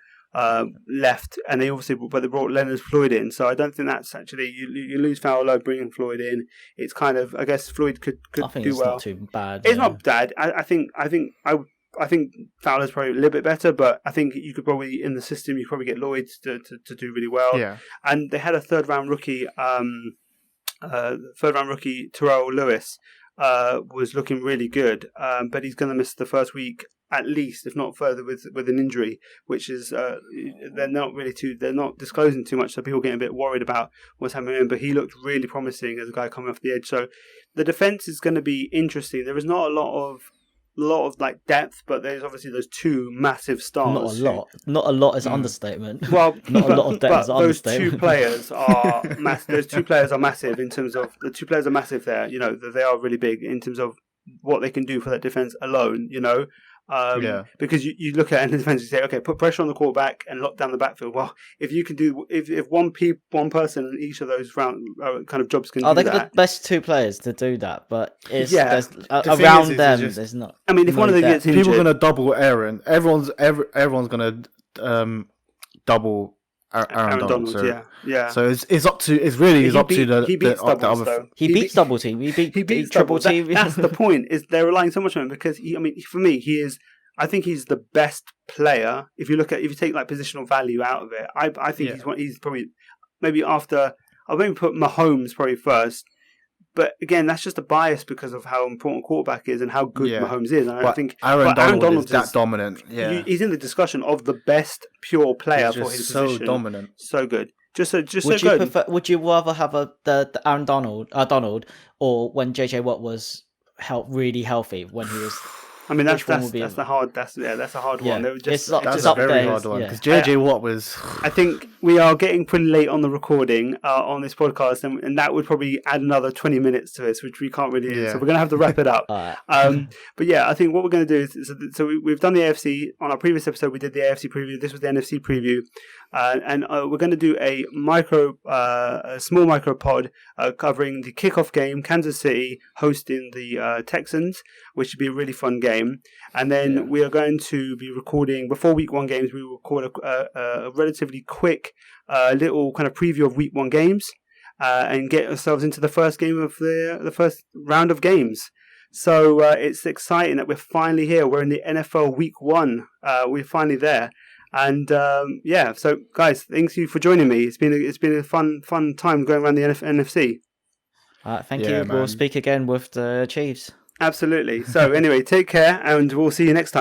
left, and they brought Leonard Floyd in. So I don't think that's actually you lose Fowler, bringing Floyd in. It's kind of, I guess Floyd could I think do it's well. not too bad. It's not bad. I think Fowler's probably a little bit better, but I think you could probably, in the system, you could probably get Lloyd to do really well. Yeah. And they had a 3rd round rookie, Terrell Lewis, was looking really good, but he's going to miss the first week at least, if not further, with an injury, which is they're not disclosing too much, so people getting a bit worried about what's happening. But he looked really promising as a guy coming off the edge. So the defense is going to be interesting. There is not a lot of like depth, but there's obviously those 2 massive stars. Not a lot is an understatement. Well, not a lot of depth is an those understatement. 2 players are massive. Those 2 players are massive in terms of the 2 players are massive there. They are really big in terms of what they can do for that defense alone. Because you look at it in the defense, you say, okay, put pressure on the quarterback and lock down the backfield. Well, if you can do, if one person in each of those kind of jobs can do that. They got the best 2 players to do that, but it's around them. There's not. I mean, if one of them gets injured, people are going to double Aaron. Everyone's going to double Aaron Donald. So, yeah. So it's up to the he beats doubles, though. He beats double team. He beats triple team. That's the point. Is they're relying so much on him because for me, he is. I think he's the best player. If you take like positional value out of it, I think he's probably maybe after. I'll maybe put Mahomes probably first. But again, that's just a bias because of how important quarterback is and how good Mahomes is. And I think Aaron Donald is that dominant. Yeah, he's in the discussion of the best pure player for his position. So dominant, so good. Would you rather have the Aaron Donald or when JJ Watt was really healthy when he was? I mean, that's a hard one. Yeah. They were just, that's a very hard one because JJ Watt was. I think we are getting pretty late on the recording on this podcast, and that would probably add another 20 minutes to this, which we can't really do. So we're going to have to wrap it up. But yeah, I think what we're going to do is, so we've done the AFC. On our previous episode, we did the AFC preview. This was the NFC preview. And we're going to do a small micro pod covering the kickoff game, Kansas City hosting the Texans, which should be a really fun game. And then we are going to be recording, before week 1 games, we will record a relatively quick little kind of preview of week 1 games and get ourselves into the first game of the first round of games. So it's exciting that we're finally here. We're in the NFL week 1. We're finally there. And so guys, thank you for joining me. It's been a fun time going around the NFC. Thank you. Man. We'll speak again with the Chiefs. Absolutely. So anyway, take care, and we'll see you next time.